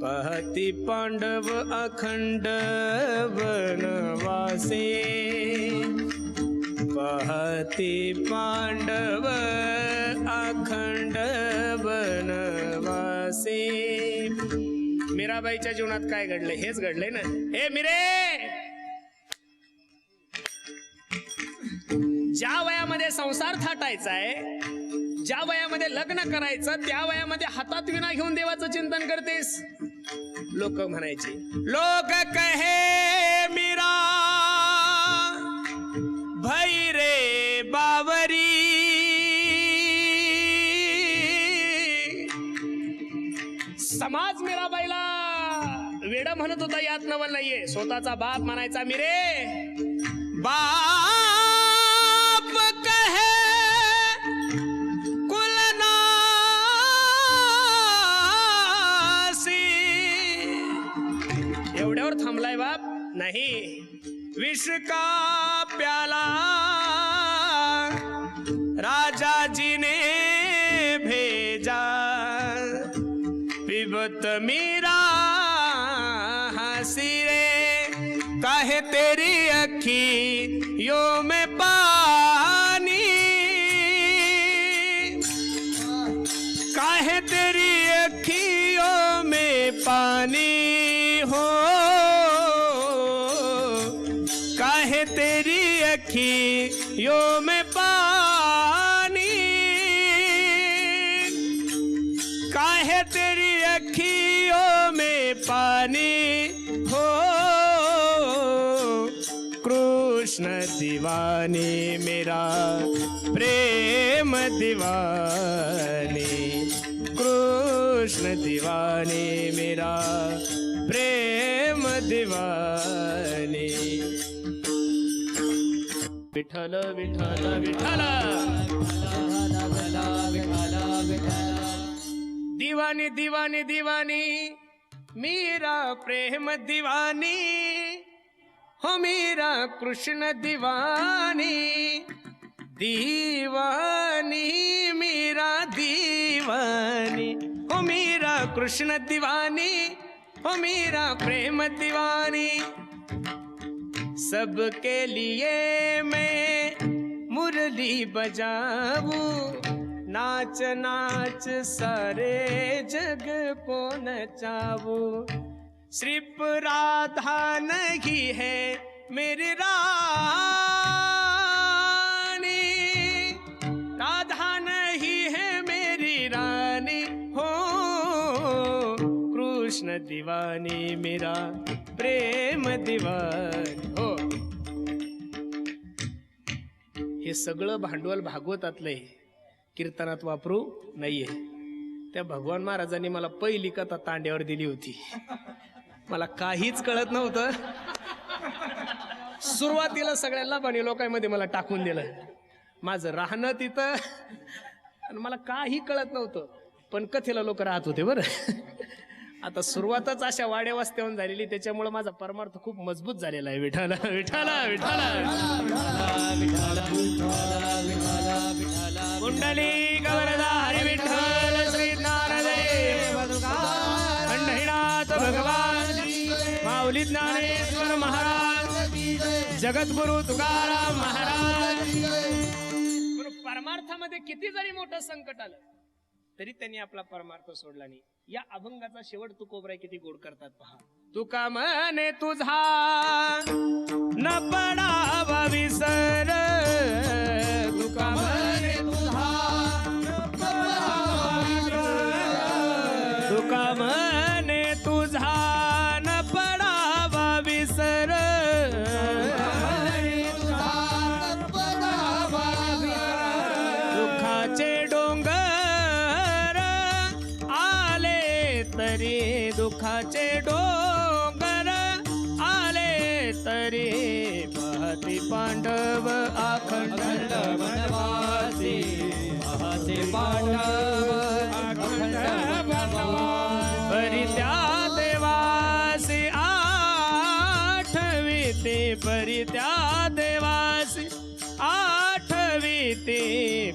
पाहती पांडव अखंड वनवासी पाहती पांडव अखंड वनवासी. मीराबाईच्या जीवनात काय घडलंय? हेच घडलंय ना. हे मीरे, ज्या वयामध्ये संसार थाटायचा आहे, ज्या वयामध्ये लग्न करायचं, त्या वयामध्ये हातात विना घेऊन देवाचं चिंतन करतेस. लोक म्हणायचे, लोक कहे मीरा भई रे बावरी. समाज मीराबाईला वेड म्हणत होता यात नवल नाहीये. स्वतःचा बाप म्हणायचा मीरे. बाप कहे कुलनासी. एवढ्यावर थांबलाय बाप? नाही. विष का प्याला राजाजी ने भेजा पिबत मीरा हंसी रे. काहे तेरी अखियों में पानी, काहे तेरी अखियों में पानी हो, काहे तेरी अखियों में पानी, काहे तेरी अखियों में पानी हो. कृष्ण दीवानी मेरा प्रेम दीवानी, कृष्ण दीवानी मेरा प्रेम दीवानी. विठ्ठल विठ्ठल विठ्ठल दीवानी दीवानी दीवानी मीरा प्रेम दीवानी हो, मीरा कृष्ण दीवानी. दीवानी मीरा दीवानी, हो मीरा कृष्ण दीवानी, हो मीरा प्रेम दीवानी। सबके लिए मैं मुरली बजाऊं, नाच नाच सारे जग को नचाऊं। सिर्फ राधा नहीं है मेरी रानी, राधा नहीं है मेरी रानी, हो कृष्ण दीवानी मेरा प्रेम दीवानी हो। हे सगळं भांडवल भागवतातलं आहे, कीर्तनात वापरू नाहीये। त्या भगवान महाराजांनी मला पहिली कथा तांड्यावर दिली होती, मला काहीच कळत नव्हतं। सुरुवातीला सगळ्यांना पण लोकांमध्ये मला टाकून दिलं, माझं राहणं तिथं, आणि मला काही कळत नव्हतं, पण कथेला लोक राहत होते बरं। आता सुरुवातच अशा वाड्या वस्त्याहून झालेली, त्याच्यामुळे माझा परमार्थ खूप मजबूत झालेला आहे। विठाला विठाला विठाला कुंडली गवरदा हरी विठ्ठल श्री नारदेव पंढरीनाथ भगवान, माऊली ज्ञानेश्वर महाराज, जगद्गुरु तुकाराम महाराज। परमार्थामध्ये किती जरी मोठं संकट आलं तरी त्यांनी आपला परमार्थ सोडला नाही। या अभंगाचा शेवट तुकोबराय किती गोड करतात पहा। तुका म्हणे तुझा न पडावा विसर, तुका म्हणे तुझा न पडावा विसर, तुका म्हणे तुझा न पडावा विसर, दुःखाचे डोंगर आले तरी, दुःखाचे डोंगर आले तरी, पाहती पांडव अखंड वनवासी, पाहती पांडव अखंड वनवासी, परी त्या देवासी आठविते, परी त्या देवासी आठविते,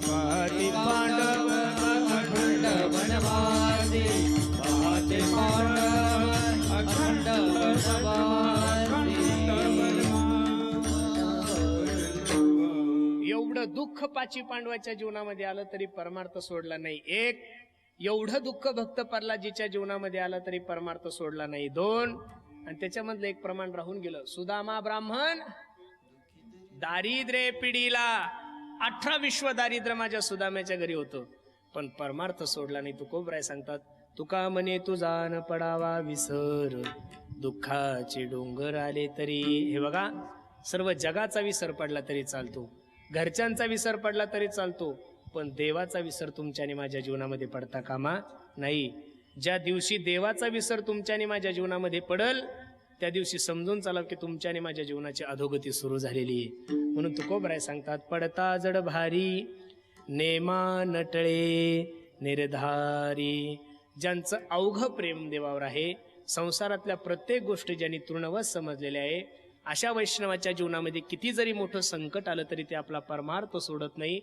पाहती पांडव अखंड वनवासी, पाहती पांडव अखंड वनवासी। एवढं दुःख पाची पांडवाच्या जीवनामध्ये आलं तरी परमार्थ सोडला नाही। एक, एवढं दुःख भक्त प्रल्हादजीच्या जीवनामध्ये आलं तरी परमार्थ सोडला नाही। दोन, आणि त्याच्यामधलं एक प्रमाण राहून गेलं, सुदामा ब्राह्मण दारिद्र्य पिढीला 18 विश्व दारिद्र्य माझ्या सुदाम्याच्या घरी होतं, पण परमार्थ सोडला नाही। तुकोबराय सांगतात, तुका म्हणे तुझा न पडावा विसर, दुःखाचे डोंगर आले तरी। हे बघा, सर्व जगाचा विसर पडला तरी चालतो, घरच्यांचा विसर पडला तरी चालतो, पण देवाचा विसर तुमच्या आणि माझ्या जीवनामध्ये पडता कामा नाही। ज्या दिवशी देवाचा विसर तुमच्या आणि माझ्या जीवनामध्ये पडल, त्या दिवशी समजून चाला की तुमच्या आणि माझ्या जीवनाची अधोगती सुरू झालेली आहे। म्हणून तुकोबराय सांगतात, पडता जड भारी नेमा नटळे निर्धारी। ज्यांचं अवघ प्रेम देवावर आहे, संसारातल्या प्रत्येक गोष्टी ज्यांनी तृणवत समजलेल्या आहे, अशा वैष्णवाच्या जीवनामध्ये किती जरी मोठं संकट आलं तरी ते आपला परमार्थ सोडत नाही।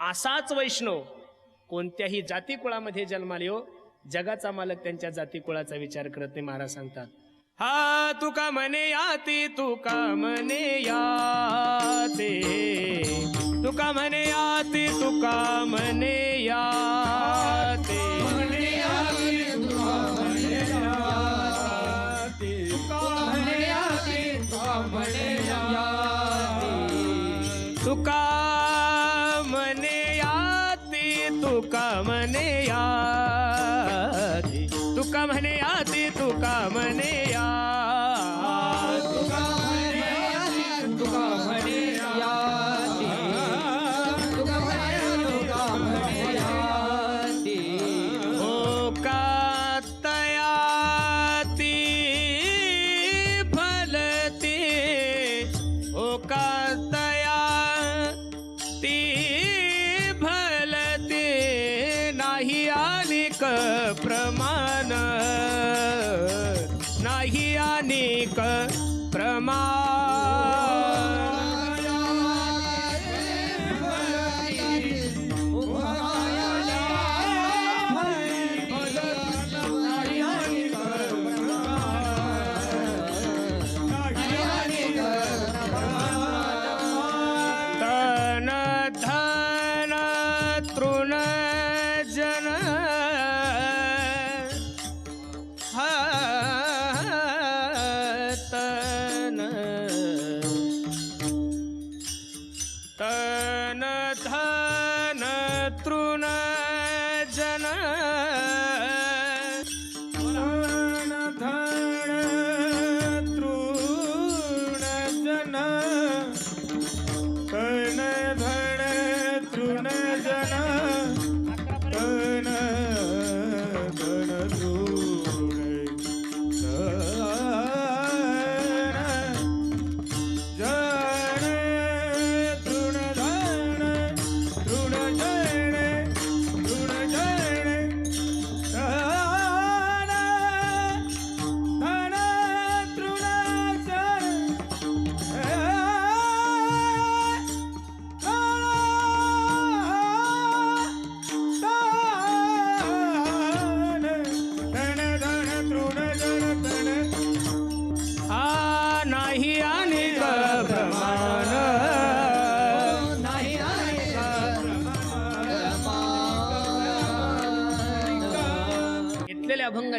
असाच वैष्णव कोणत्याही जाती कुळामध्ये जन्माले हो, जगाचा मालक त्यांच्या जाती कुळाचा विचार करत नाही। महाराज सांगतात, हा तुका म्हणे याती, तुका म्हणे याते, तुका म्हणे याती, तुका म्हणे याते, तुका म्हणे याती, तुका म्हणे याती, तुका म्हणे याती, तुका म्हणे याती, तुका म्हणे याती, तुका म्हणे याती, तुका म्हणे याती, हो का तयाती फलती, हो का तयाती फलती, नाही अनेक प्रमाण, नाही अनेक प्रमाण,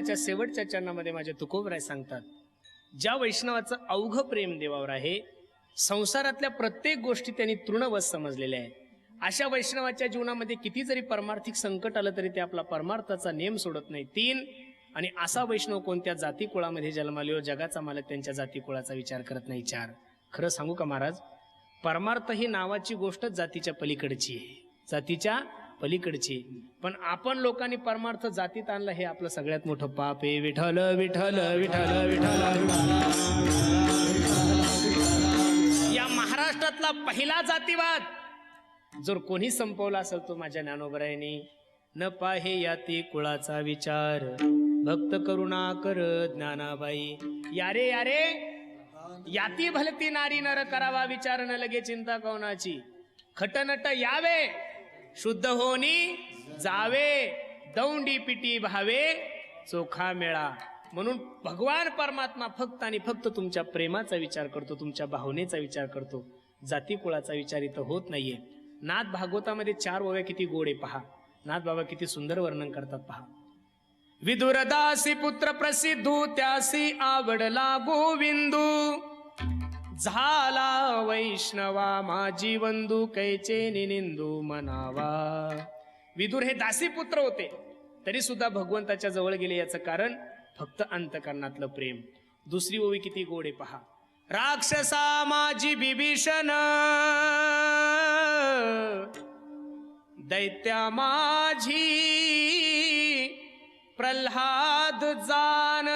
परमार्थाच्या शेवटच्या चरणामध्ये माझे तुकोबराय सांगतात, ज्या वैष्णवाचं अवघ प्रेम देवावर आहे, संसारातल्या प्रत्येक गोष्टी त्यांनी तृणवत समजलेल्या आहे, अशा वैष्णवाच्या जीवनामध्ये किती जरी परमार्थिक संकट आलं तरी ते आपला परमार्थाचा नेम सोडत नाही. 3. आणि असा वैष्णव कोणत्या जाती कुळामध्ये जन्माले, जगाचा मालक त्यांच्या जाती कुळाचा विचार करत नाही. 4. खरं सांगू का महाराज, परमार्थ ही नावाची गोष्ट जातीच्या पलीकडची आहे, जातीच्या पलीकडची. पण आपण लोकांनी परमार्थ जातीत आणला, हे आपलं सगळ्यात मोठं पाप आहे. विठ्ठल विठ्ठल विठ्ठल विठ्ठल. या महाराष्ट्रातला पहिला जातीवाद जर कोणी संपवला असेल तो माझ्या ज्ञानोबरायांनी. न पाहे याती कुळाचा विचार, भक्त करुणा कर ज्ञानाबाई. यारे यारे याती भलती नारी नर करावा विचार, न लगे चिंता कोणाची. खटनट यावे शुद्ध होनी जावे, दौंडी पिटी भावे चोखा मेळा. म्हणून भगवान परमात्मा फक्त आणि फक्त तुमच्या प्रेमाचा विचार करतो, तुमच्या भावनेचा विचार करतो, जाती कुळाचा विचार इथं होत नाहीये. नाथ भागवतामध्ये 4 ओव्या किती गोड आहे पहा. नाथ बाबा किती सुंदर वर्णन करतात पहा. विदुरदासी पुत्र प्रसिद्धू, त्यासी आवडला गोविंदू, झाला वैष्णवा माझी वंदू, कैचे निनिंदू मनावा. विदुर हे दासी पुत्र होते, तरी सुद्धा भगवंताच्या जवळ गेले, याचं कारण फक्त अंतकरणातलं प्रेम. दुसरी ओवी किती गोड आहे पहा. राक्षसा माझी बिभीषण, दैत्या माझी प्रल्हाद जान,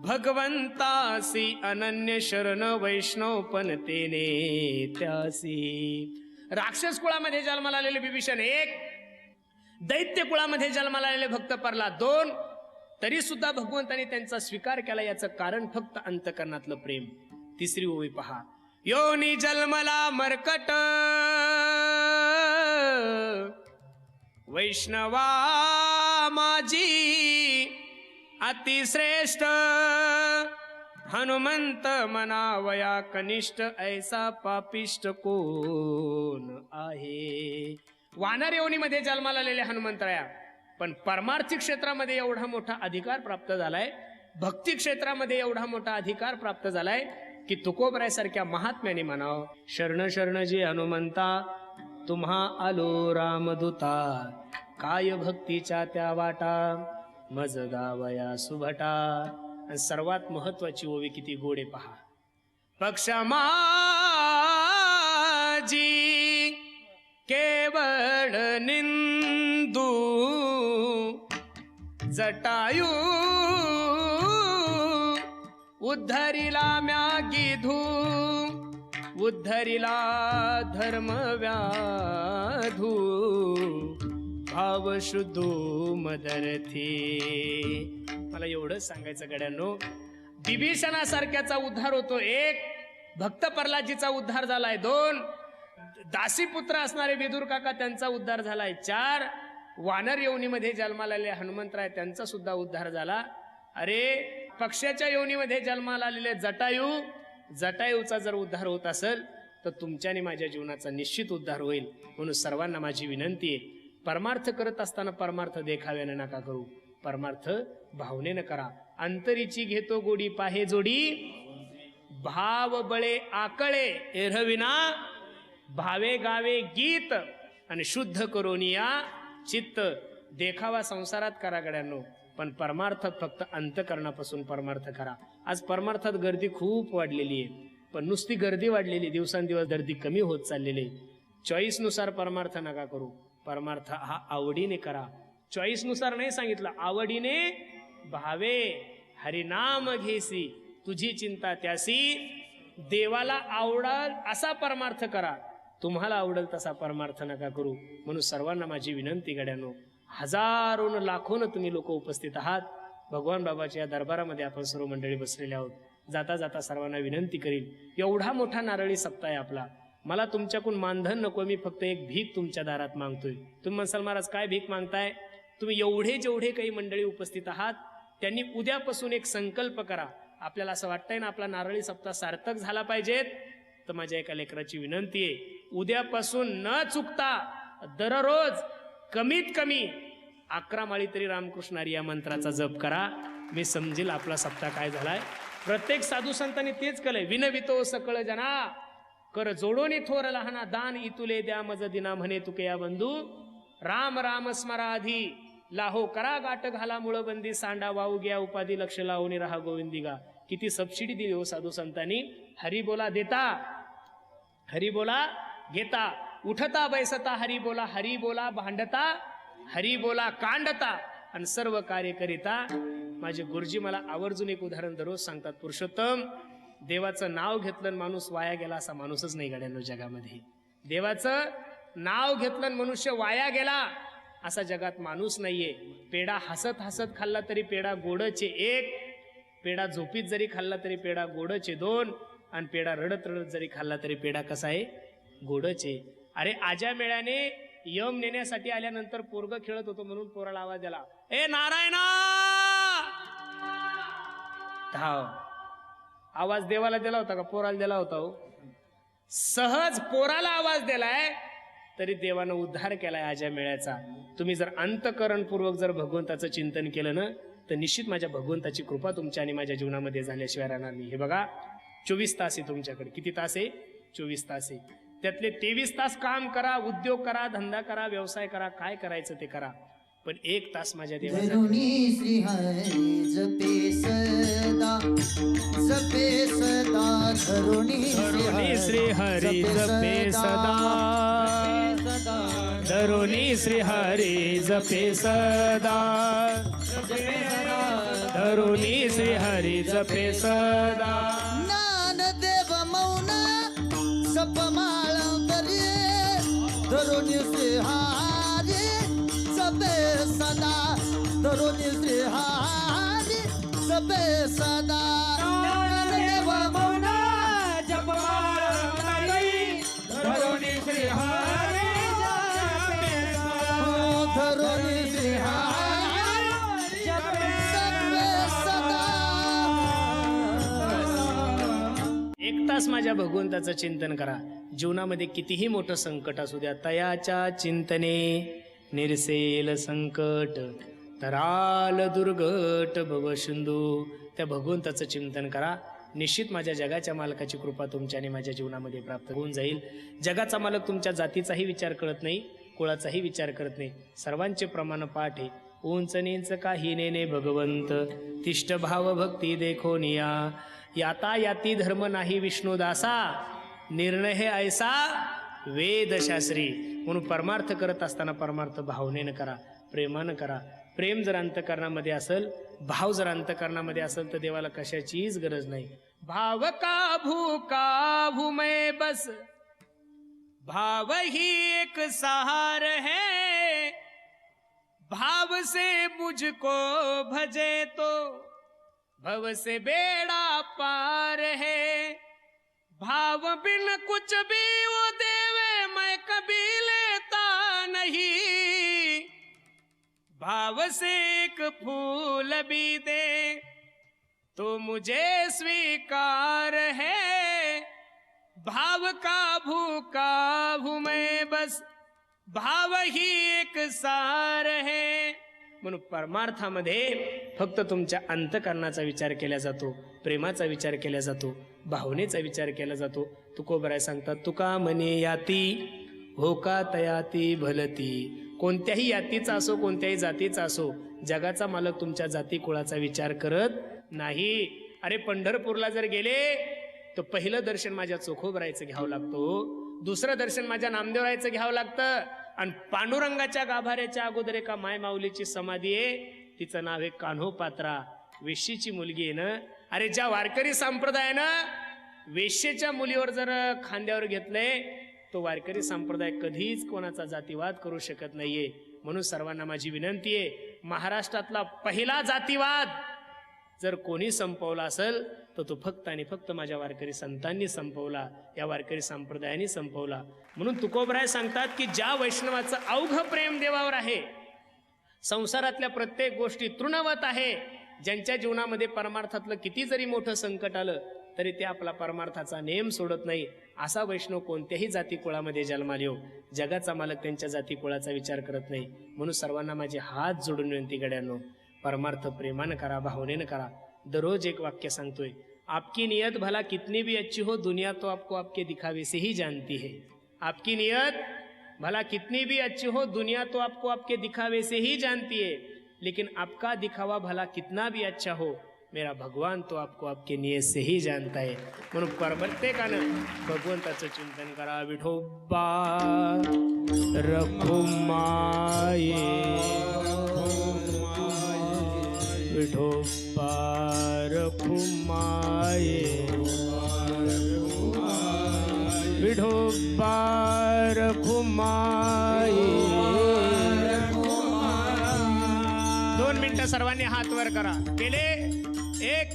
भगवंतासी अनन्य शरण, वैष्णव पण तेने त्यासी. राक्षस कुळामध्ये जन्माला आलेले बिभीषण 1, दैत्य कुळामध्ये जन्माला आलेले भक्त प्रल्हाद 2, तरी सुद्धा भगवंताने त्यांचा स्वीकार केला, याचं कारण फक्त अंतकरणातलं प्रेम. तिसरी ओवी पहा. योनी जन्मला मरकट, वैष्णवा माझी अतिश्रेष्ठ, हनुमंत मनावया कनिष्ठ, ऐसा पापिष्ट कोण आहे. वानर योनीमध्ये जन्माला आलेले हनुमंतराया, पण परमार्थिक क्षेत्रामध्ये एवढा मोठा अधिकार प्राप्त झालाय, भक्ती क्षेत्रामध्ये एवढा मोठा अधिकार प्राप्त झालाय की तुकोबरायसारख्या महात्म्याने म्हणावं, शरण शरण जी हनुमंता, तुम्हा आलो रामदूता, काय भक्तीच्या त्या वाटा, मज गावया सुभटा. आणि सर्वात महत्वाची ओवी किती गोडे पहा. पक्ष माझी केवळ निंदू, जटायू उद्धरिला म्या गिधू, उद्धरिला धर्म व्याधू, भाव शुद्धो मदरथे. मला एवढंच सांगायचं गड्यांनो, बिभीषणासारख्याचा उद्धार होतो 1, भक्त प्रल्हादजीचा उद्धार झालाय 2, दासी पुत्र असणारे विदुर काका त्यांचा उद्धार झालाय 4, वानर योनीमध्ये जन्माला आलेले हनुमंतराय त्यांचा सुद्धा उद्धार झाला. अरे पक्षाच्या योनीमध्ये जन्माला आलेले जटायूचा जर उद्धार होत असेल तर तुमच्या आणि माझ्या जीवनाचा निश्चित उद्धार होईल. म्हणून सर्वांना माझी विनंती आहे, परमार्थ करत असताना परमार्थ देखाव्याने नका करू, परमार्थ भावनेनं करा. अंतरीची घेतो गोडी पाहे जोडी, भाव बळे आकळे एरविना, भावे गावे गीत, आणि शुद्ध करोनिया चित्त. देखावा संसारात करा गड्यांनो, पण परमार्थात फक्त अंतकरणापासून परमार्थ करा. आज परमार्थात गर्दी खूप वाढलेली आहे, पण नुसती गर्दी वाढलेली, दिवसांदिवस गर्दी कमी होत चाललेली. चॉईसनुसार परमार्थ नका करू, परमार्थ हा आवडीने करा. चॉईसनुसार नाही सांगितलं, आवडीने भावे हरिनाम घेसी, तुझी चिंता त्यासी. देवाला आवडाल असा परमार्थ करा, तुम्हाला आवडेल तसा परमार्थ नका करू. म्हणून सर्वांना माझी विनंती गड्यांनो, हजारों लाखोनं तुम्ही लोक उपस्थित आहात, भगवान बाबाच्या दरबारामध्ये आपण सर्व मंडळी बसलेले आहोत. जाता जाता सर्वांना विनंती करील, एवढा मोठा नारळी सप्ताह आहे आपला, मला तुमच्याकडून मानधन नको, मी फक्त एक भीक तुमच्या दारात मागतोय. तुम्ही म्हणसाल महाराज काय भीक मागताय? तुम्ही जेवढे काही मंडळी उपस्थित आहात त्यांनी उद्यापासून एक संकल्प करा. आपल्याला असं वाटतंय ना आपला नारळी सप्ताह सार्थक झाला पाहिजेत, तर माझ्या एका लेकराची विनंती आहे, उद्यापासून न चुकता दररोज कमीत कमी 11 माळी तरी रामकृष्ण हरी या मंत्राचा जप करा. मी समजेल आपला सप्ताह काय झालाय. प्रत्येक साधू संतांनी तेच केलंय. विनवितो सकळ जना कर जोडोनी थोर लहाना दान इतुले द्या मज दिना म्हणे तुके या बंधू राम राम स्मराधी लाहो करा गाठ घाला मुळ बंदी सांडा वाहू घ्या उपाधी लक्ष लावून राहा गोविंदिगा. किती सबसिडी दिली हो साधू संतांनी. हरी बोला देता, हरी बोला घेता, उठता बैसता हरी बोला भांडता, हरी बोला कांडता आणि सर्व कार्य करिता. माझे गुरुजी मला आवर्जून एक उदाहरण दररोज सांगतात. पुरुषोत्तम, देवाचं नाव घेतलं माणूस वाया गेला असा माणूसच नाही गाड्यांनो जगामध्ये. देवाचं नाव घेतलं मनुष्य वाया गेला असा जगात माणूस नाहीये. पेढा हसत हसत खाल्ला तरी पेढा गोडचे 1, पेढा झोपीत जरी खाल्ला तरी पेढा गोडचे 2, आणि पेढा रडत रडत जरी खाल्ला तरी पेढा कसा आहे? गोडचे. अरे आजा मेळ्याने यम नेण्यासाठी आल्यानंतर पोरग खेळत होतो म्हणून पोराला आवाज दिला, ए नारायणा धाव. आवाज देवाला दिला होता का पोराला दिला होता? हो, सहज पोराला आवाज दिलाय तरी देवानं उद्धार केलाय आजा मेळ्याचा. तुम्ही जर अंतःकरणपूर्वक जर भगवंताचं चिंतन केलं ना तर निश्चित माझ्या भगवंताची कृपा तुमच्या आणि माझ्या जीवनामध्ये झाल्याशिवाय राहणार नाही. हे बघा, 24 तास आहे तुमच्याकडे. किती तास आहे? 24 तास आहे. त्यातले 23 तास काम करा, उद्योग करा, धंदा करा, व्यवसाय करा, काय करायचं ते करा. पण 1 तास माझ्या देवाचा श्री हरी जपे सदा धरुणी श्री हरी जपे सदा, धरुणी श्री हरी जपे सदा, धरुणी श्री हरी जपे सदा. ज्ञानदेव मौन जपमाळ करी धरुणी श्री हरी जपे सदा, धरुणी श्री हरी जपे सदा. ज्ञानदेव मौन जपमाळ करी धरुणी श्री हरी जपे सदा, धरुणी श्री हरी जपे सदा. 1 तास माझ्या भगवंताचं चिंतन करा. जीवनामध्ये कितीही मोठं संकट असू द्या, तयाच्या चिंतने निरसेल संकट, तराल दुर्गट भवसिंधू. त्या भगवंताचं चिंतन करा. निश्चित माझ्या जगाच्या मालकाची कृपा तुमच्या आणि माझ्या जीवनामध्ये प्राप्त होऊन जाईल. जगाचा मालक तुमच्या जातीचाही विचार करत नाही, कुळाचाही विचार करत नाही. सर्वांचे प्रमाण पाठ आहे. उंच नीच काही नेने भगवंत, तिष्ठ भाव भक्ती देखो निया. याता याती धर्म नाही विष्णुदासा, निर्णय हे ऐसा वेदशास्त्री. म्हणून परमार्थ करत असताना परमार्थ भावनेनं करा, प्रेमानं करा. प्रेम जर अंतकरणामध्ये असेल, भाव जर अंतकरणामध्ये असेल तर देवाला कशाचीच गरज नाही. भाव का भूका भूमे बस, भाव ही एक सहार है, भाव से मुझको भजे तो भव से बेड़ा पार है. भाव बिन कुछ भी वो देवे मैं कभी लेता नहीं, भाव से एक फूल भी दे तो मुझे स्वीकार है. भाव का भूका हूं मैं बस, भाव ही एक सार है. म्हणून परमार्थामध्ये फक्त तुमच्या अंतकरणाचा विचार केला जातो, प्रेमाचा विचार केला जातो, भावनेचा विचार केला जातो. तुकोबराय सांगतात, तुका म्हणे याती हो का तयाती भलती. कोणत्याही यातीचा असो, कोणत्याही जातीचा असो, जगाचा मालक तुमच्या जाती कुळाचा विचार करत नाही. अरे पंढरपूरला जर गेले तर पहिलं दर्शन माझ्या चोखोबरायचं घ्यावं लागतो, दुसरं दर्शन माझ्या नामदेवरायचं घ्यावं लागतं. आणि पांडुरंगाच्या गाभाऱ्याच्या अगोदर एका माय माऊलीची समाधी आहे, तिचं नाव आहे कान्होपात्रा. वेश्येची मुलगी आहे ना. अरे ज्या वारकरी संप्रदायानं वेश्येच्या मुलीवर जर खांद्यावर घेतलंय तो वारकरी संप्रदाय कधीच कोणाचा जातीवाद करू शकत नाहीये. म्हणून सर्वांना माझी विनंती आहे, महाराष्ट्रातला पहिला जातीवाद जर कोणी संपवला असेल तर तो फक्त आणि फक्त माझ्या वारकरी संतांनी संपवला, या वारकरी संप्रदायाने संपवला. म्हणून तुकोबराय सांगतात की ज्या वैष्णवाचं अवघ प्रेम देवावर आहे, संसारातल्या प्रत्येक गोष्टी तृणवत आहे, ज्यांच्या जीवनामध्ये परमार्थातलं किती जरी मोठं संकट आलं तरी ते आपला परमार्थाचा नेम सोडत नाही. असा वैष्णव कोणत्याही जाती कुळामध्ये जन्माला येऊ, जगाचा मालक त्यांच्या जाती कुळाचा विचार करत नाही. म्हणून सर्वांना माझे हात जोडून विनंती गड्यांनो, परमार्थ प्रेमानं करा, भावनेनं करा. दररोज एक वाक्य सांगतोय, आपकी नियत भला कितनी भी अच्छी हो, दुनिया तो आपको आपके दिखावे से ही जानती है. आपकी नियत भला कितनी भी अच्छी हो, दुनिया तो आपको आपके दिखावे से ही जानती है, लेकिन आपका दिखावा भला कितना भी अच्छा हो, मेरा भगवान तो आपको आपके नियत से ही जानता है. म्हणून प्रत्येकानं भगवंताचं चिंतन करा. विठोबा रखुमाये, विठोबा रखुमाये, विठोबा रखुमाये. 2 मिनिटं सर्वांनी हात वर करा. केले एक.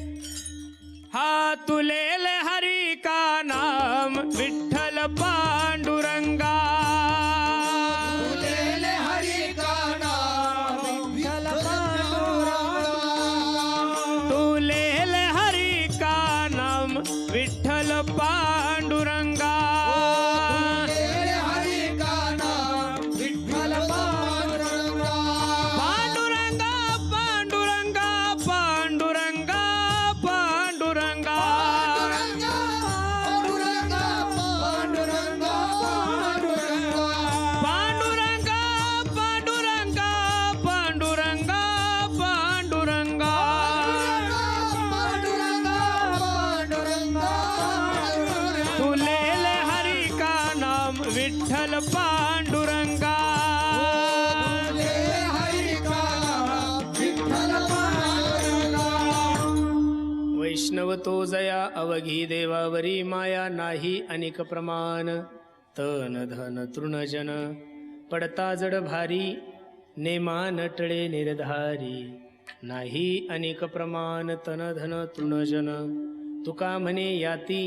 हात तुलेल हरी का नाम, विठ्ठल पांडुरंगा. तुलेले हरी का नाम, विठ्ठल पांडुरंगा. तुलेल हरी का नाम, विठ्ठल पांडुरंगा. तुलेले हरी का नाम, विठ्ठल पांडुरंगा. पांडुरंगा पांडुरंगा पांडुरंगा पांडुरंगा. पांडुरंगा पांडुरंगा पांडुरंगा. पांडुरंगा पांडुरंगा पांडुरंगा पांडुरंगा. पांडुरंगा पांडुरंगा. तुलेल हरी का नाम, विठ्ठल पांडुरंगा. तुलेले हरी का नाम, विठ्ठल पांडुरंगा. वैष्णव तो जया अवघी देवावरी माया, नाही अनिक प्रमाण. तन धन तृणजन पडता जड भारी, नेमा नटळे निर्धारी. नाही अनिक प्रमाण तन धन तृणजन, तुका म्हणे याती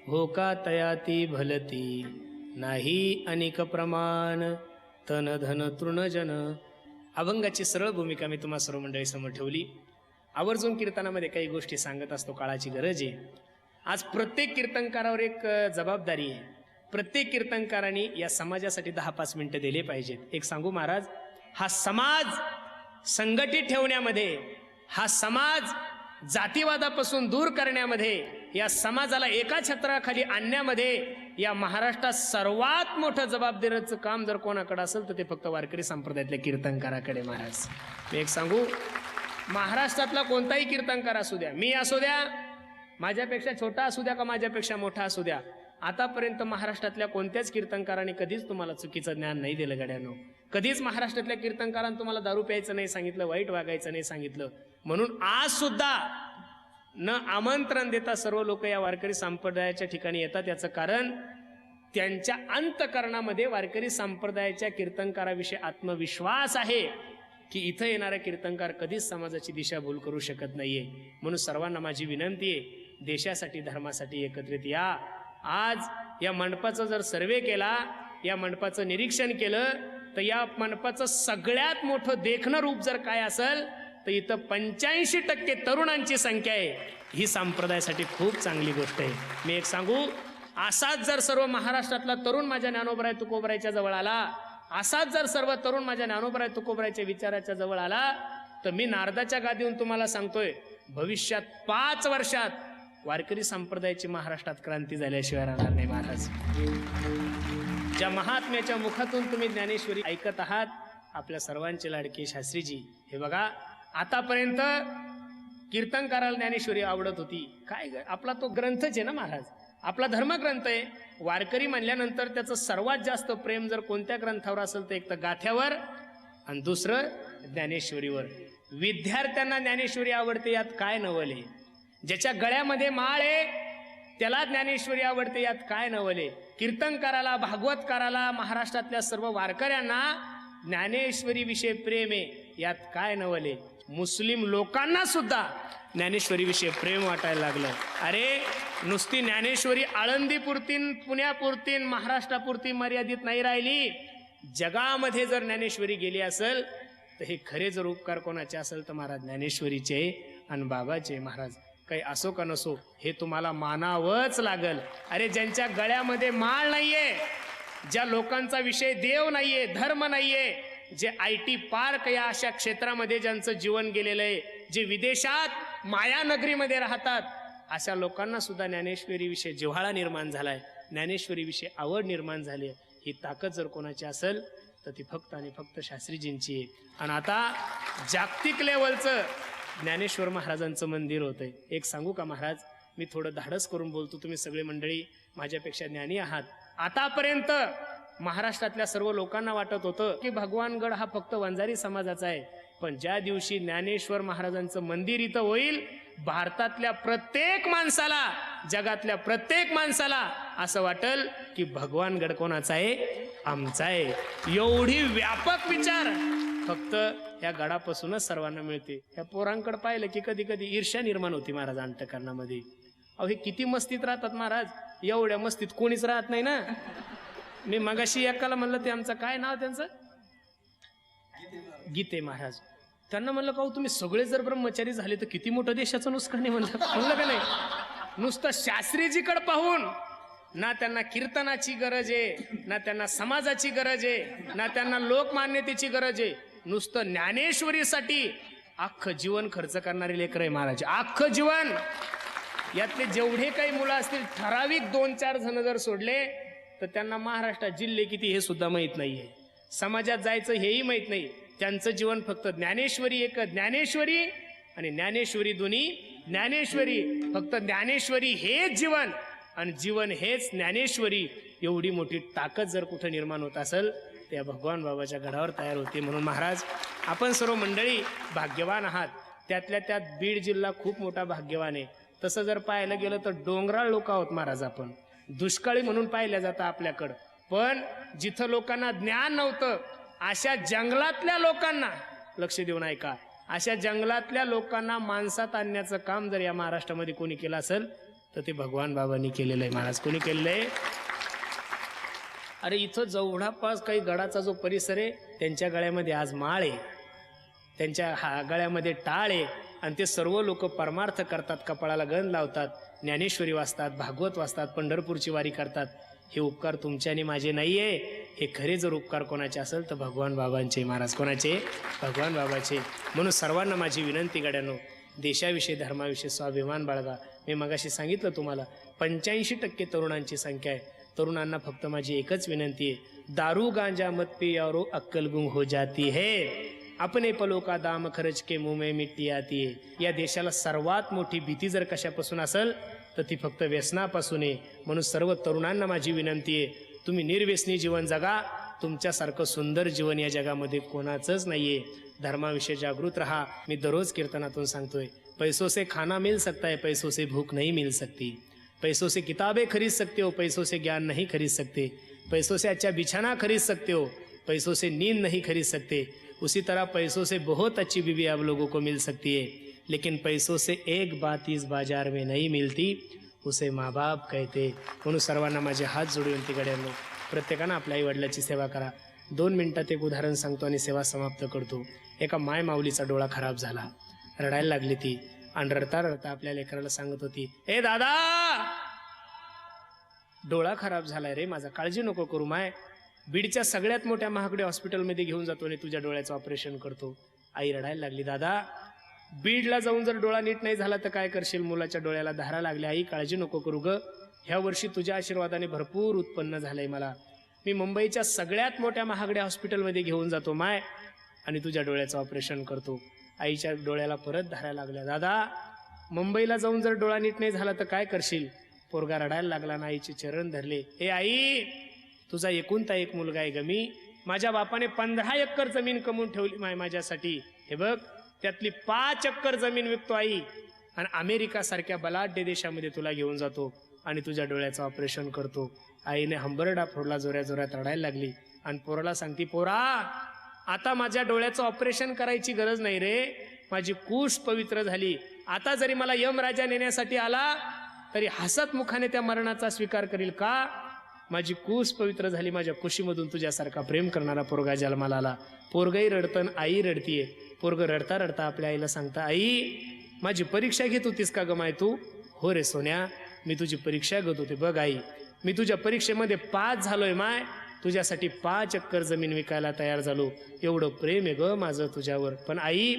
होका तयाती भलती. नाही अनिक प्रमाण तन धन तृणजन. अभंगाची सरळ भूमिका मी तुम्हा सर्व मंडळी समोर ठेवली. आवर्जून कीर्तनामध्ये काही गोष्टी सांगत असतो, काळाची गरज आहे. आज प्रत्येक कीर्तनकारावर एक जबाबदारी आहे. प्रत्येक कीर्तनकारांनी या समाजासाठी 10-5 मिनिटं दिले पाहिजेत. एक सांगू महाराज, हा समाज संघटित ठेवण्यामध्ये, हा समाज जातीवादापासून दूर करण्यामध्ये, या समाजाला एका छत्राखाली आणण्यामध्ये या महाराष्ट्रात सर्वात मोठं जबाबदारीचं काम जर कोणाकडे असेल तर ते फक्त वारकरी संप्रदायातल्या कीर्तनकाराकडे. महाराज मी एक सांगू, महाराष्ट्रातला कोणताही कीर्तनकार असू द्या, मी असू द्या, माझ्यापेक्षा छोटा असू द्या का माझ्यापेक्षा मोठा असू द्या, आतापर्यंत महाराष्ट्रातल्या कोणत्याच कीर्तनकाराने कधीच तुम्हाला चुकीचं ज्ञान नाही दिलं गड्यानो. कधीच महाराष्ट्रातल्या कीर्तनकारांनी तुम्हाला दारू प्यायचं नाही सांगितलं, वाईट वागायचं नाही सांगितलं. म्हणून आज सुद्धा न आमंत्रण देता सर्व लोक या वारकरी संप्रदायाच्या ठिकाणी येतात. याचं कारण त्यांच्या अंतकरणामध्ये वारकरी संप्रदायाच्या कीर्तनकाराविषयी आत्मविश्वास आहे की इथं येणारा कीर्तनकार कधीच समाजाची दिशाभूल करू शकत नाहीये. म्हणून सर्वांना माझी विनंती आहे, देशासाठी धर्मासाठी एकत्रित या. आज या मंडपाचा जर सर्वे केला, या मंडपाचं निरीक्षण केलं, तर या मंडपाचं सगळ्यात मोठं देखणं रूप जर काय असेल तर इथं 85% तरुणांची संख्या आहे. ही संप्रदायासाठी खूप चांगली गोष्ट आहे. मी एक सांगू, असाच जर सर्व महाराष्ट्रातला तरुण माझ्या ज्ञानोबराय तुकोबरायच्या जवळ आला, असाच जर सर्व तरुण माझ्या ज्ञानोबराय तुकोबरायच्या विचाराच्या जवळ आला, तर मी नारदाच्या गादीहून तुम्हाला सांगतोय, भविष्यात 5 वर्षात वारकरी संप्रदायाची महाराष्ट्रात क्रांती झाल्याशिवाय राहणार नाही. महाराज, ज्या महात्म्याच्या मुखातून तुम्ही ज्ञानेश्वरी ऐकत आहात, आपल्या सर्वांचे लाडके शास्त्रीजी, हे बघा, आतापर्यंत कीर्तनकाराला ज्ञानेश्वरी आवडत होती. काय आपला तो ग्रंथच आहे ना महाराज, आपला धर्मग्रंथ आहे. वारकरी म्हणल्यानंतर त्याचं सर्वात जास्त प्रेम जर कोणत्या ग्रंथावर असेल तर एक तर गाथ्यावर आणि दुसरं ज्ञानेश्वरीवर. विद्यार्थ्यांना ज्ञानेश्वरी आवडते, यात काय नवल आहे. ज्याच्या गळ्यामध्ये माळ आहे त्याला ज्ञानेश्वरी आवडते, यात काय नवल आहे. कीर्तनकाराला, भागवतकाराला, महाराष्ट्रातल्या सर्व वारकऱ्यांना ज्ञानेश्वरी विषयी प्रेम आहे, यात काय नवल आहे. मुस्लिम लोकांना सुद्धा ज्ञानेश्वरीविषयी प्रेम वाटायला लागलं. अरे नुसती ज्ञानेश्वरी आळंदीपुरतीन, पुण्यापुरतीन, महाराष्ट्रापुरती मर्यादित नाही राहिली. जगामध्ये जर ज्ञानेश्वरी गेली असेल तर हे खरे जर उपकार कोणाचे असेल तर महाराज ज्ञानेश्वरीचे आणि बाबाचे. महाराज काही असो का नसो हे तुम्हाला मानावंच लागल. अरे ज्यांच्या गळ्यामध्ये माळ नाहीये, ज्या लोकांचा विषय देव नाहीये, धर्म नाहीये, जे IT पार्क या अशा क्षेत्रामध्ये ज्यांचं जीवन गेलेलं आहे, जे विदेशात मायानगरीमध्ये राहतात, अशा लोकांना सुद्धा ज्ञानेश्वरीविषयी जिव्हाळा निर्माण झालाय, ज्ञानेश्वरीविषयी आवड निर्माण झाली. ही ताकद जर कोणाची असेल तर ती फक्त आणि फक्त शास्त्रीजींची आहे. आणि आता जागतिक लेवलचं ज्ञानेश्वर महाराजांचं मंदिर होतंय. एक सांगू का महाराज, मी थोडं धाडस करून बोलतो, तुम्ही सगळे मंडळी माझ्यापेक्षा ज्ञानी आहात. आतापर्यंत महाराष्ट्रातल्या सर्व लोकांना वाटत होतं की भगवानगड हा फक्त वंजारी समाजाचा आहे, पण ज्या दिवशी ज्ञानेश्वर महाराजांचं मंदिर इथं होईल, भारतातल्या प्रत्येक माणसाला, जगातल्या प्रत्येक माणसाला असं वाटेल की भगवानगड कोणाचा आहे? आमचा आहे. एवढी व्यापक विचार फक्त या गडापासूनच सर्वांना मिळते. या पोरांकडे पाहिलं की कधी कधी ईर्ष्या निर्माण होती महाराज अंतकरणामध्ये. अहो हे किती मस्तीत राहतात महाराज, एवढ्या मस्तीत कोणीच राहत नाही ना. मी मगाशी एकाला म्हणलं, ते आमचं काय नाव त्यांचं, गीते महाराज, त्यांना म्हणलं का तुम्ही सगळे जर ब्रह्मचारी झाले तर किती मोठं देशाचं नुकसान आहे म्हणलं का नाही. नुसतं शास्त्रीजीकडे पाहून ना त्यांना कीर्तनाची गरज आहे, ना त्यांना समाजाची गरज आहे, ना त्यांना लोकमान्यतेची गरज आहे. नुसतं ज्ञानेश्वरीसाठी अख्खं जीवन खर्च करणारे लेकर आहे महाराज, अख्खं जीवन. यातले जेवढे काही मुलं असतील, ठराविक 2-4 जण जर सोडले तर त्यांना महाराष्ट्रात जिल्हे किती हे सुद्धा माहीत नाहीये, समाजात जायचं हेही माहीत नाही. त्यांचं जीवन फक्त ज्ञानेश्वरी एक, ज्ञानेश्वरी आणि ज्ञानेश्वरी दोन्ही, ज्ञानेश्वरी फक्त ज्ञानेश्वरी हेच जीवन आणि जीवन हेच ज्ञानेश्वरी. एवढी मोठी ताकद जर कुठं निर्माण होत असेल त्या भगवान बाबाच्या गडावर तयार होते. म्हणून महाराज आपण सर्व मंडळी भाग्यवान आहात. त्यातल्या त्यात बीड जिल्हा खूप मोठा भाग्यवान आहे. तसं जर पाहायला गेलं तर डोंगराळ लोक आहोत महाराज आपण, दुष्काळी म्हणून पाहिल्या जातं आपल्याकडं. पण जिथं लोकांना ज्ञान नव्हतं अशा जंगलातल्या लोकांना, लक्ष देऊन ऐका, अशा जंगलातल्या लोकांना माणसात आणण्याचं काम जर या महाराष्ट्रामध्ये कोणी केलं असेल तर ते भगवान बाबांनी केलेलं आहे महाराज. कोणी केलेलं आहे? अरे इथं जवळपास काही गडाचा जो परिसर आहे त्यांच्या गळ्यामध्ये आज माळ आहे, त्यांच्या गळ्यामध्ये टाळ आहे आणि ते सर्व लोक परमार्थ करतात, कपाळाला गंध लावतात, ज्ञानेश्वरी वाचतात, भागवत वाचतात, पंढरपूरची वारी करतात. हे उपकार तुमचे आणि माझे नाहीये. हे खरे जर उपकार कोणाचे असेल तर भगवान बाबांचे महाराज. कोणाचे? भगवान बाबाचे. म्हणून सर्वांना माझी विनंती गड्यानो, देशाविषयी धर्माविषयी स्वाभिमान बाळगा. मी मगाशी सांगितलं तुम्हाला 85% तरुणांची संख्या आहे. तरुणांना फक्त माझी एकच विनंती आहे, दारू गांजा मत पियारो अक्कल गुम हो जाती है, अपने पलों का दाम खर्च के मुंह में मिट्टी आती है. या देशाला सर्वात मोठी भीती जर कशापासून असेल तर ती फक्त व्यसनापासून आहे. म्हणून सर्व तरुणांना माझी विनंती आहे, तुम्ही निर्व्यसनी जीवन जगा. तुमच्यासारखं सुंदर जीवन या जगामध्ये कोणाचंच नाहीये. धर्माविषयी जागृत रहा. मी दररोज कीर्तनातून सांगतोय, पैसों से खाना मिल सकता है, पैसों से भूख नहीं मिल सकती. पैसों से किताबें खरीद सकते हो, पैसों से ज्ञान नहीं खरीद सकते. पैसों से अच्छा बिछाना खरीद सकते हो, पैसों से नींद नहीं खरीद सकते. उसी तरह पैसों से बहुत अच्छी बीवी आप लोगों को मिल सकती है, लेकिन पैसों से एक बात इस बाजार में नहीं मिलती, उसे माँ बाप कहते. म्हणून सर्वांना माझे हात जोडून ती गड्यांनो, प्रत्येकानं आपल्या आई वडिलाची सेवा करा. 2 मिनिटात एक उदाहरण सांगतो आणि सेवा समाप्त करतो. एका माय माऊलीचा डोळा खराब झाला, रडायला लागली ती आणि रडता रडता आपल्या लेकराला सांगत होती, ए दादा डोळा खराब झालाय रे माझा, काळजी नको करू माय, बीडच्या सगळ्यात मोठ्या महागड्या हॉस्पिटलमध्ये घेऊन जातो आणि तुझ्या डोळ्याचं ऑपरेशन करतो. आई रडायला लागली, दादा बीडला जाऊन जर डोळा नीट नाही झाला तर काय करशील, मुलाच्या डोळ्याला धारा लागल्या. आई काळजी नको करू ग, ह्या वर्षी तुझ्या आशीर्वादाने भरपूर उत्पन्न झालंय मला, मी मुंबईच्या सगळ्यात मोठ्या महागड्या हॉस्पिटलमध्ये घेऊन जातो माय आणि तुझ्या डोळ्याचं ऑपरेशन करतो. आईच्या डोळ्याला परत धारा लागल्या, दादा मुंबईला जाऊन जर डोळा नीट नाही झाला तर काय करशील. पोरगा रडायला लागला ना, आईचे चरण धरले, ए आई तुझा एकुलता एक मुलगा आहे ग मी, माझ्या बापाने 15 एकर जमीन कमवून ठेवली माय माझ्यासाठी, हे बघ त्यातली 5 एकर जमीन विकतो आई आणि अमेरिका सारख्या बलाढ्य देशामध्ये तुला घेऊन जातो आणि तुझ्या डोळ्याचं ऑपरेशन करतो. आईने हंबरडा फोडला, जोऱ्या जोऱ्यात रडायला लागली आणि पोराला सांगती, पोरा आता माझ्या डोळ्याचं ऑपरेशन करायची गरज नाही रे, माझी कूश पवित्र झाली, आता जरी मला यमराजा नेण्यासाठी आला तरी हसत मुखाने त्या मरणाचा स्वीकार करील का, माझी कूस पवित्र झाली, माझ्या कुशीमधून तुझ्यासारखा प्रेम करणारा पोरगा जन्माला आला. पोरगही रडतन आई रडतीये. पोरग रडता रडता आपल्या आईला सांगता, आई माझी परीक्षा घेत होतीस का ग माय तू? हो रे सोन्या, मी तुझी परीक्षा घेत होते. बघ आई, मी तुझ्या परीक्षेमध्ये पास झालोय माय. तुझ्यासाठी 5 एकर जमीन विकायला तयार झालो. एवढं प्रेम आहे ग माझं तुझ्यावर. पण आई,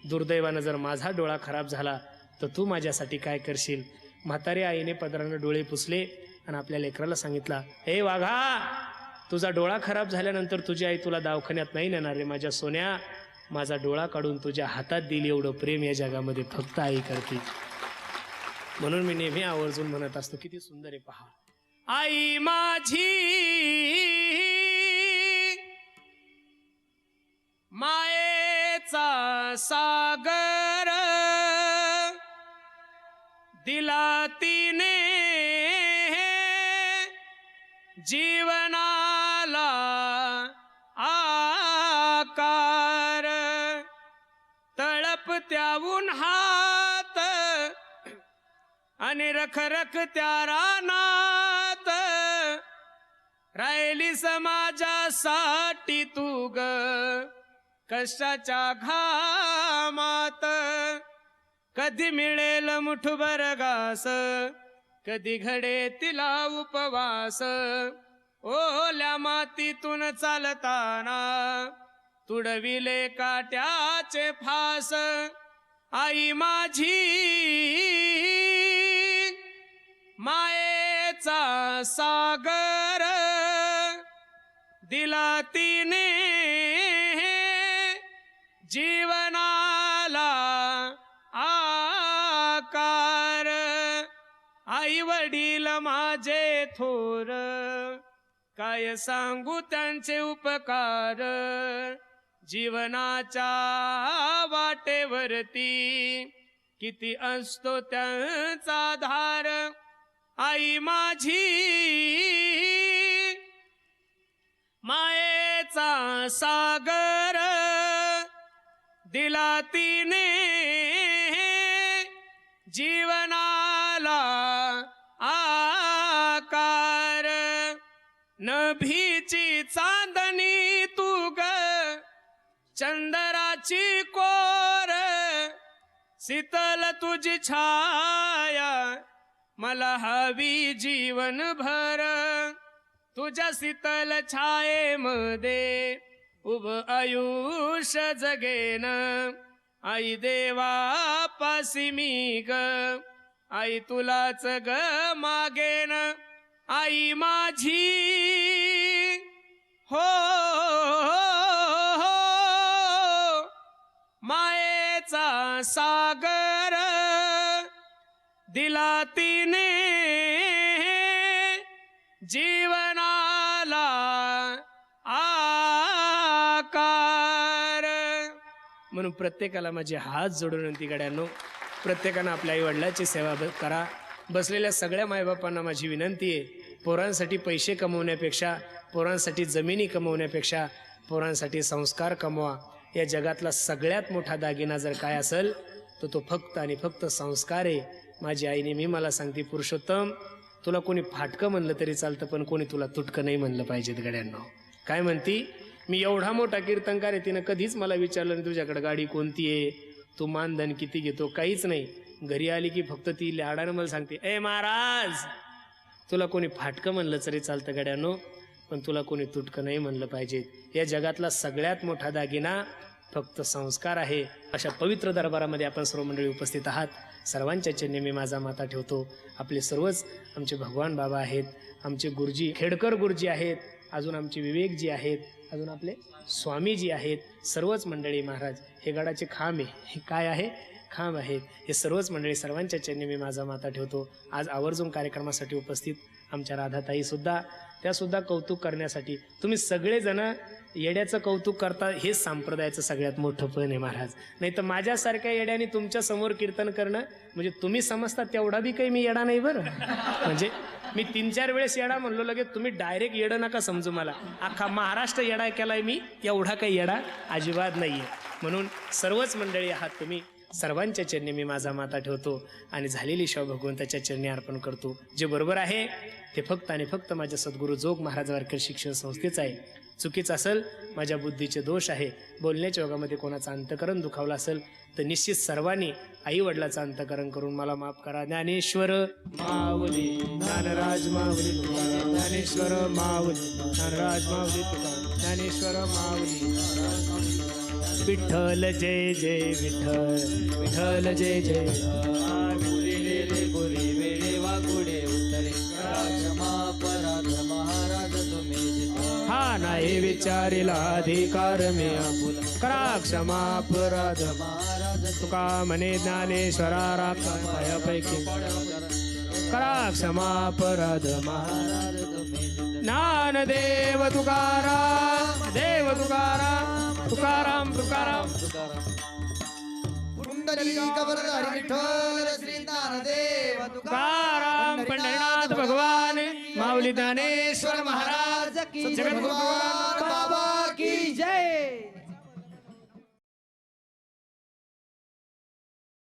दुर्दैवानं जर माझा डोळा खराब झाला तर तू माझ्यासाठी काय करशील? म्हातारी आईने पदरानं डोळे पुसले आणि आपल्या लेकराला सांगितलं, हे वाघा, तुझा डोळा खराब झाल्यानंतर तुझी आई तुला दवाखान्यात नाही नेणार रे माझ्या सोन्या. माझा डोळा काढून तुझ्या हातात दिली. एवढं प्रेम या जगामध्ये फक्त आई करते. म्हणून मी नेहमी आवर्जून म्हणत असतो, किती सुंदर आहे पहा. आई माझी मायेचा सागर, दिला तिने जीवनाला आकार. तळपत्या उन्हात आणि रखरख त्या रानात, राहिली समाजासाठी तू ग कष्टाच्या घामात. कधी मिळेल मुठभर घास, कधी घडे तिला उपवास. ओल्या मातीतून चालताना तुडविले काट्याचे फास. आई माझी मायेचा सागर, दिला तिने जीवनाला आकार. आई वडील माझे थोर, काय सांगू त्यांचे उपकार. जीवनाच्या वाटेवरती किती असतो त्यांचा धार. आई माझी मायेचा सागर, दिला तिने जीवनाला आकार. नभीची चांदणी तू ग चंद्राची कोर, शीतल तुझी छाया मला हवी जीवनभर. तुझ्या शीतल छायेमध्ये उभ आयुष्य जगेन. आई देवापासी मी ग, आई तुलाच ग मागेन. आई माझी हो मायेचा सागर, दिला तिने जीवनाला आकार. म्हणून प्रत्येकाला माझे हात जोडून विनंती गड्यांनो, प्रत्येकानं आपल्या आई वडिलाची सेवा करा. बसलेल्या सगळ्या मायबापांना माझी विनंती आहे, पोरांसाठी पैसे कमवण्यापेक्षा, पोरांसाठी जमिनी कमवण्यापेक्षा पोरांसाठी संस्कार कमवा. या जगातला सगळ्यात मोठा दागिना जर काय असेल तर तो फक्त आणि फक्त संस्कार आहे. माझी आई नेहमी मला सांगते, पुरुषोत्तम, तुला कोणी फाटकं म्हणलं तरी चालतं, पण कोणी तुला तुटकं नाही म्हणलं पाहिजेत गड्यांनो. काय म्हणती, मी एवढा मोठा कीर्तनकार आहे, तिनं कधीच मला विचारलं नाही तुझ्याकडे गाडी कोणती आहे, तू मानधन किती घेतो, काहीच नाही. घरी आली की फक्त ती लाडानं मला सांगते, ए महाराज, तुला कोणी फाटकं म्हणलं तरी चालतं गड्यांनो, पण तुला कोणी तुटकं नाही म्हणलं पाहिजे. या जगातला सगळ्यात मोठा दागिना फक्त संस्कार आहे. अशा पवित्र दरबारामध्ये आपण सर्व मंडळी उपस्थित आहात. सर्वांच्या चरणी मी माझा माथा ठेवतो. आपले सर्वच आमचे भगवान बाबा आहेत, आमचे गुरुजी खेडकर गुरुजी आहेत, अजून आमचे विवेकजी आहेत, अजून आपले स्वामीजी आहेत. सर्वच मंडळी, महाराज हे गडाचे खांब आहे, हे काय आहे, खांब आहेत. हे सर्वच मंडळी, सर्वांच्या चरणी मी माझा माथा ठेवतो. आज आवर्जून कार्यक्रमासाठी उपस्थित आमच्या राधाताईसुद्धा, त्यासुद्धा कौतुक करण्यासाठी. तुम्ही सगळेजण येड्याचं कौतुक करता, हेच संप्रदायाचं सगळ्यात मोठं पण आहे महाराज. नाही तर माझ्यासारख्या येड्याने तुमच्या समोर कीर्तन करणं म्हणजे तुम्ही समजता तेवढा बी काही मी येडा नाही बरं. म्हणजे मी 3-4 वेळेस येडा म्हणलो, लगेच तुम्ही डायरेक्ट येडं नका समजू मला. अख्खा महाराष्ट्र येडा केलाय मी, एवढा काही येडा अजिबात नाही आहे. म्हणून सर्वच मंडळी आहात तुम्ही, सर्वांच्या चरणी मी माझा माथा ठेवतो आणि झालेली सेवा भगवंताच्या चरणी अर्पण करतो. जे बरोबर आहे ते फक्त आणि फक्त माझ्या सद्गुरू जोग महाराज वारकरी शिक्षण संस्थेचं आहे. चुकीचं असेल, माझ्या बुद्धीचे दोष आहे, बोलण्याच्या योगामध्ये कोणाचं अंतकरण दुखावलं असेल तर निश्चित सर्वांनी आई वडिलाचं अंतकरण करून मला माफ करा. ज्ञानेश्वर माऊली ज्ञानराज माऊली तुकाराम, ज्ञानेश्वर माऊली ज्ञानराज माऊली तुकाराम, ज्ञानेश्वर माऊली. विठ्ठल जय जय विठ्ठल, विठ्ठल जय जय. पुरिलेले पुरी वेळे वाकुडे उत्तरे क्षमा अपराध महाराज तुम्ही जिथे. हा नाही विचारिला अधिकार मी आपुला, करा क्षमा अपराध महाराज तुका म्हणे ज्ञानेश्वरा राखापैकी, करा क्षमा अपराध महाराज तुम्ही जिथे. ज्ञानदेव तुकाराम, देव तुकाराम, तुकाराम तुकाराम. पुंडलिक वरदारी विठ्ठल श्री ज्ञानदेव तुकाराम पंढरीनाथ भगवान, माऊली ज्ञानेश्वर महाराज की, जगद्गुरु